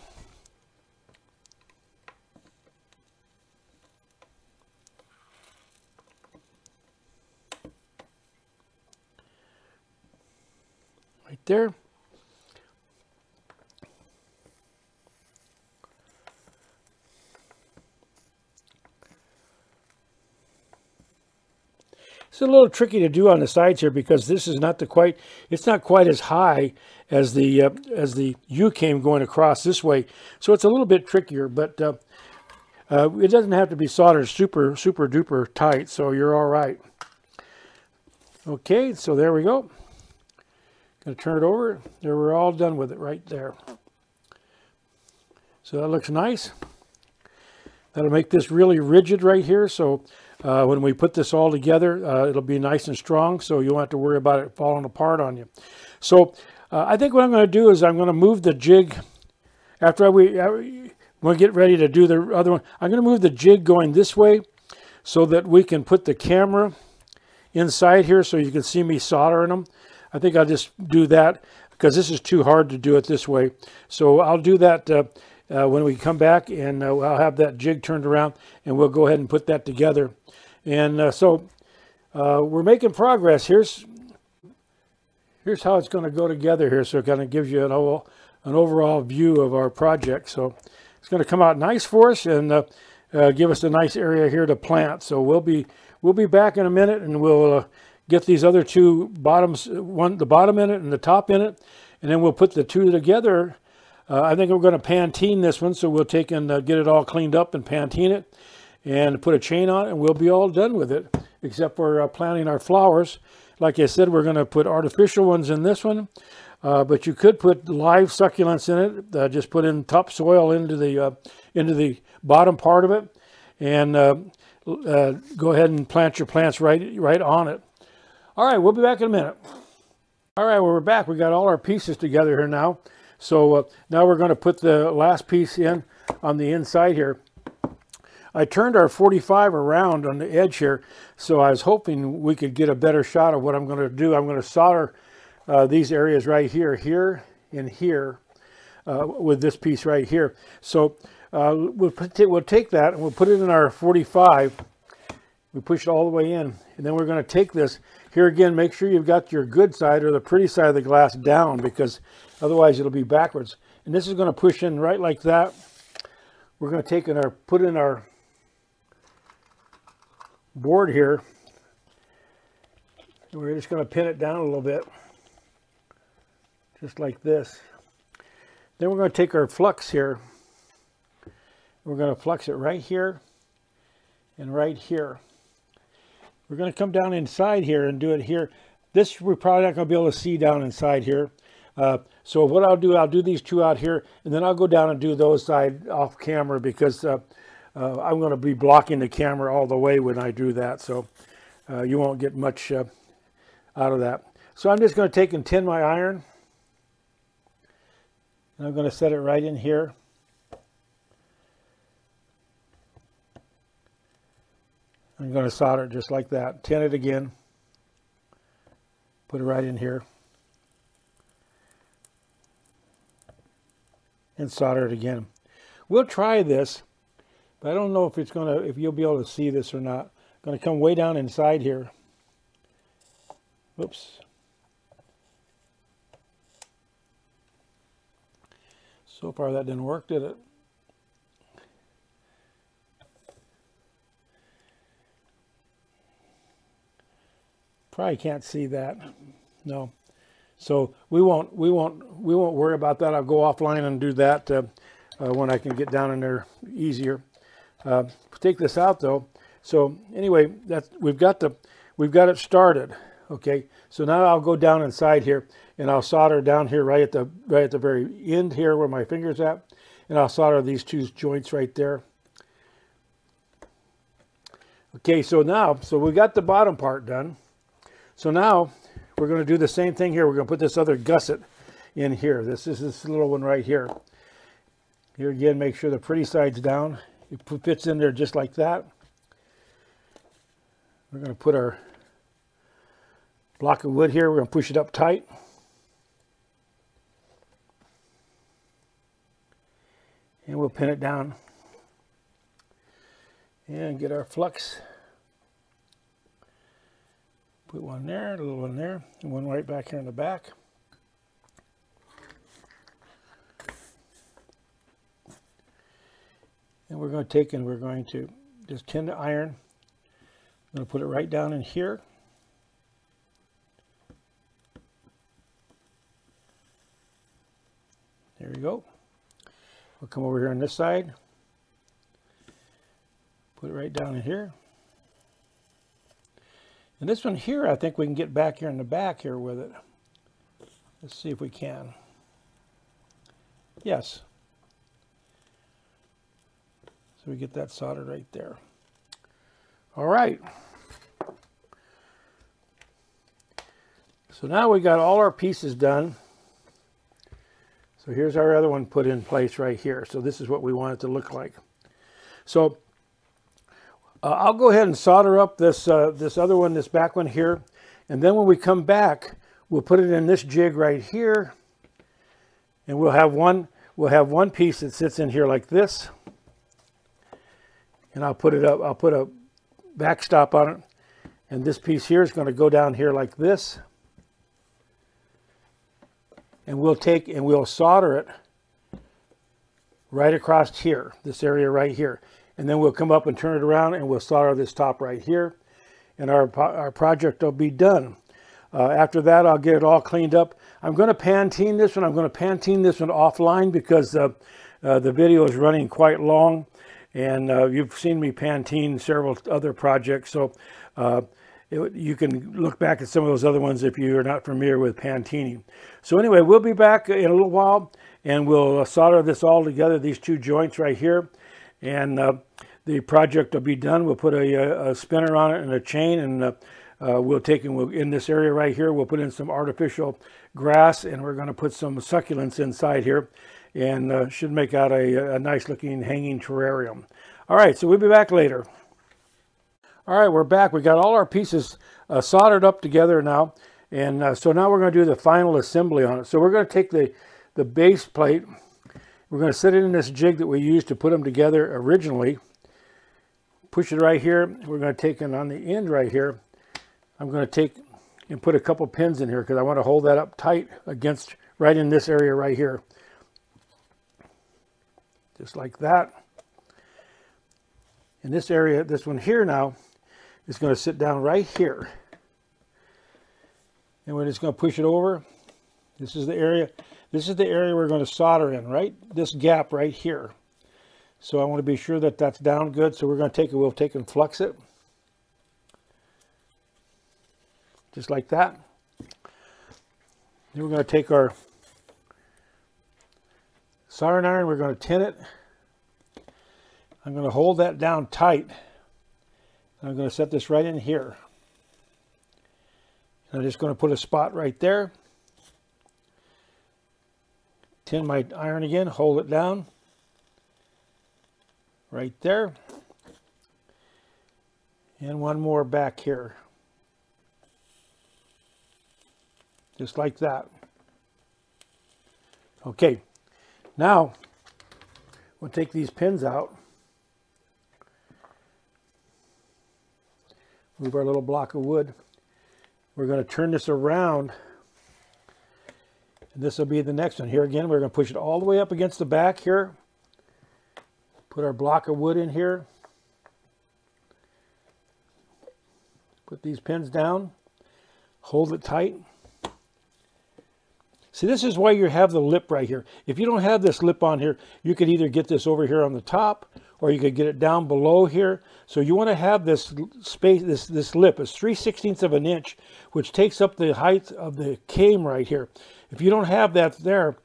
Right there. It's a little tricky to do on the sides here because this is not it's not quite as high as the U-came going across this way. So it's a little bit trickier, but it doesn't have to be soldered super duper tight, so you're all right. Okay, so there we go. Gonna turn it over. There, we're all done with it right there. So that looks nice. That'll make this really rigid right here. So when we put this all together, it'll be nice and strong. So you won't have to worry about it falling apart on you. So I think what I'm going to do is I'm going to move the jig after we get ready to do the other one. I'm going to move the jig going this way so that we can put the camera inside here so you can see me soldering them. I think I'll just do that. because this is too hard to do it this way. So I'll do that when we come back, and I'll have that jig turned around, and we'll go ahead and put that together. And so we're making progress. Here's how it's going to go together here. So it kind of gives you an overall view of our project. So it's going to come out nice for us, and give us a nice area here to plant. So we'll be back in a minute, and we'll get these other two bottoms, the bottom in it and the top in it, and then we'll put the two together. I think we're going to Pantene this one, so we'll take and get it all cleaned up and Pantene it and put a chain on it, and we'll be all done with it, except for planting our flowers. Like I said, we're going to put artificial ones in this one, but you could put live succulents in it. Just put in topsoil into the bottom part of it, and go ahead and plant your plants right on it. All right, we'll be back in a minute. All right, well, we're back. We got all our pieces together here now. So now we're going to put the last piece in on the inside here. I turned our 45 around on the edge here, so I was hoping we could get a better shot of what I'm going to do. I'm going to solder these areas right here, and here, with this piece right here. So we'll take that and we'll put it in our 45. We push it all the way in, and then we're going to take this. Here again, make sure you've got your good side or the pretty side of the glass down, because otherwise it'll be backwards. And this is going to push in right like that. We're going to take and put in our board here. And we're just going to pin it down a little bit, just like this. Then we're going to take our flux here. We're going to flux it right here and right here. We're going to come down inside here and do it here. This we're probably not going to be able to see down inside here. So what I'll do these two out here, and then I'll go down and do those side off camera, because I'm going to be blocking the camera all the way when I do that. So you won't get much out of that. So I'm just going to take and tin my iron. And I'm going to set it right in here. I'm going to solder it just like that. Tin it again. Put it right in here. And solder it again. We'll try this, but I don't know if you'll be able to see this or not. I'm going to come way down inside here. Whoops. So far that didn't work, did it? Probably can't see that. No. So we won't worry about that. I'll go offline and do that when I can get down in there easier. Take this out though. So anyway, we've got it started. Okay. So now I'll go down inside here, and I'll solder down here right at the very end here where my finger's at, and I'll solder these two joints right there. Okay. So we got the bottom part done. So now we're going to do the same thing here. We're going to put this other gusset in here. This is this little one right here. Here again, make sure the pretty side's down. It fits in there just like that. We're going to put our block of wood here. We're going to push it up tight. And we'll pin it down. And get our flux. Put one there, a little one there, and one right back here in the back. And we're going to take and we're going to just tin the iron. I'm going to put it right down in here. There we go. We'll come over here on this side. Put it right down in here. And this one here, I think we can get back here in the back here with it. Let's see if we can. Yes. So we get that soldered right there. All right. So now we got all our pieces done. So here's our other one put in place right here. So this is what we want it to look like. So I'll go ahead and solder up this back one here, and then when we come back, we'll put it in this jig right here, And we'll have one piece that sits in here like this. And I'll put a backstop on it. And this piece here is going to go down here like this. And we'll solder it right across here, this area right here. And then we'll come up and turn it around and we'll solder this top right here. And our project will be done. After that, I'll get it all cleaned up. I'm going to Pantene this one. I'm going to Pantene this one offline because the video is running quite long. And you've seen me Pantene several other projects. So you can look back at some of those other ones if you're not familiar with Pantene. So anyway, we'll be back in a little while. And we'll solder this all together, these two joints right here. And the project will be done. We'll put a spinner on it and a chain, and in this area right here, we'll put in some artificial grass, and we're going to put some succulents inside here, and should make out a nice looking hanging terrarium. All right, so we'll be back later. All right, we're back. We got all our pieces soldered up together now, and so now we're going to do the final assembly on it. So we're going to take the base plate. We're going to set it in this jig that we used to put them together originally. Push it right here. We're going to take it on the end right here. I'm going to take and put a couple pins in here because I want to hold that up tight against right in this area right here. Just like that. And this area, this one here now, is going to sit down right here. And we're just going to push it over. This is the area. This is the area we're going to solder in, right? This gap right here. So I want to be sure that that's down good. So we're going to we'll take and flux it. Just like that. Then we're going to take our soldering iron. We're going to tin it. I'm going to hold that down tight. And I'm going to set this right in here. And I'm just going to put a spot right there. Tin my iron again, hold it down. Right there. And one more back here. Just like that. Okay, now we'll take these pins out. Move our little block of wood. We're going to turn this around. And this will be the next one. Here again, we're going to push it all the way up against the back here. Put our block of wood in here. Put these pins down. Hold it tight. See, this is why you have the lip right here. If you don't have this lip on here, you could either get this over here on the top, or you could get it down below here. So you want to have this space, this lip. It's 3/16 of an inch, which takes up the height of the cane right here. If you don't have that there,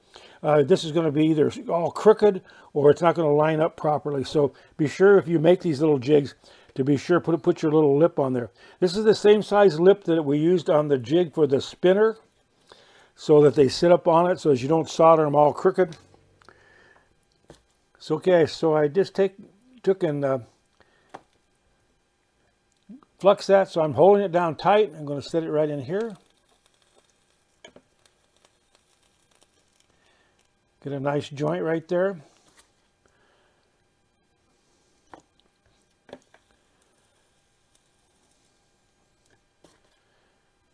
this is going to be either all crooked or it's not going to line up properly. So be sure if you make these little jigs to be sure put your little lip on there. This is the same size lip that we used on the jig for the spinner, so that they sit up on it so as you don't solder them all crooked. So okay, so I just took and flux that, so I'm holding it down tight. I'm going to set it right in here. Get a nice joint right there.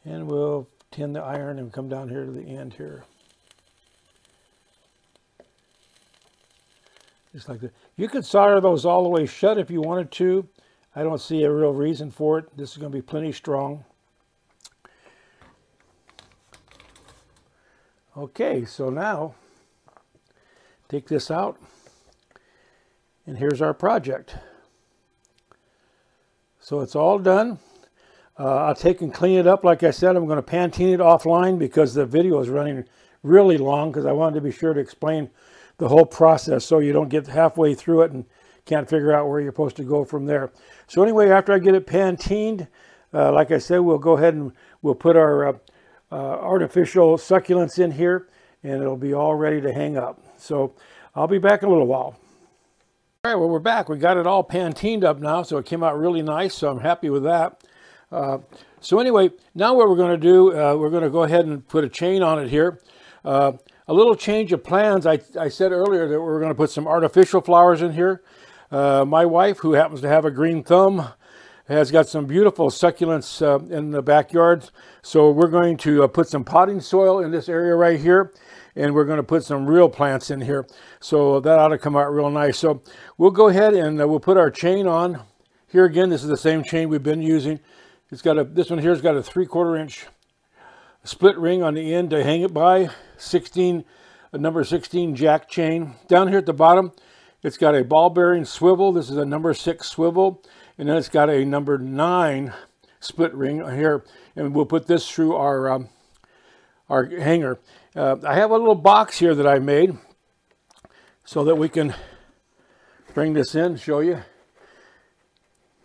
And we'll tin the iron and come down here to the end here. Just like that. You could solder those all the way shut if you wanted to. I don't see a real reason for it. This is going to be plenty strong. Okay, so now take this out, and here's our project. So it's all done. I'll take and clean it up. Like I said, I'm going to Pantene it offline because the video is running really long, because I wanted to be sure to explain the whole process so you don't get halfway through it and can't figure out where you're supposed to go from there. So anyway, after I get it Pantened, like I said, we'll go ahead and we'll put our artificial succulents in here, and it'll be all ready to hang up. So I'll be back in a little while. All right, well, we're back. We got it all Pantened up now, so it came out really nice, so I'm happy with that. So anyway, now what we're going to do, we're going to go ahead and put a chain on it here. a little change of plans. I said earlier that we were going to put some artificial flowers in here. My wife, who happens to have a green thumb, has got some beautiful succulents in the backyard. So we're going to put some potting soil in this area right here. And we're going to put some real plants in here. So that ought to come out real nice. So we'll go ahead and we'll put our chain on. Here again, this is the same chain we've been using. It's got this one here's got a 3/4 inch split ring on the end to hang it by. Number 16 jack chain. Down here at the bottom, it's got a ball bearing swivel. This is a number 6 swivel. And then it's got a number 9 split ring here. And we'll put this through our hanger. I have a little box here that I made so that we can bring this in, show you.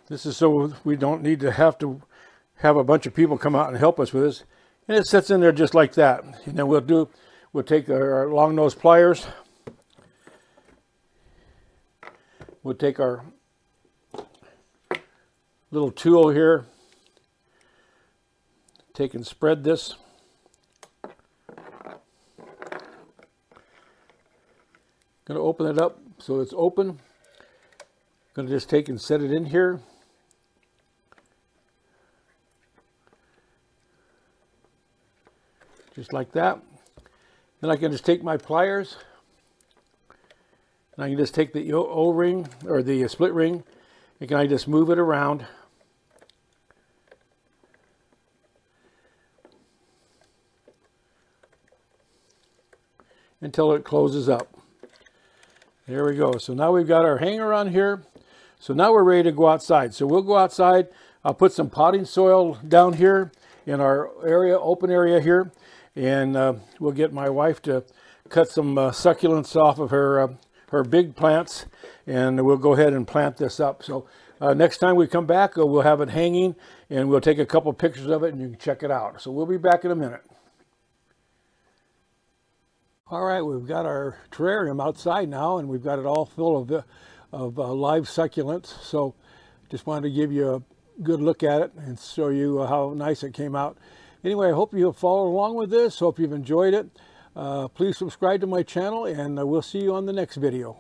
This is so we don't need to have a bunch of people come out and help us with this. And it sits in there just like that. And then we'll take our long nose pliers. We'll take our little tool here. Take and spread this. Going to open it up so it's open. Going to just take and set it in here. Just like that. Then I can just take my pliers and I can just take the O-ring or the split ring and I just move it around. Until it closes up. There we go. So now we've got our hanger on here. So now we're ready to go outside. So we'll go outside. I'll put some potting soil down here in our area, open area here. And we'll get my wife to cut some succulents off of her big plants. And we'll go ahead and plant this up. So next time we come back, we'll have it hanging. And we'll take a couple pictures of it and you can check it out. So we'll be back in a minute. All right, we've got our terrarium outside now, and we've got it all full of live succulents. So just wanted to give you a good look at it and show you how nice it came out. Anyway, I hope you'll follow along with this. Hope you've enjoyed it. Please subscribe to my channel, and we'll see you on the next video.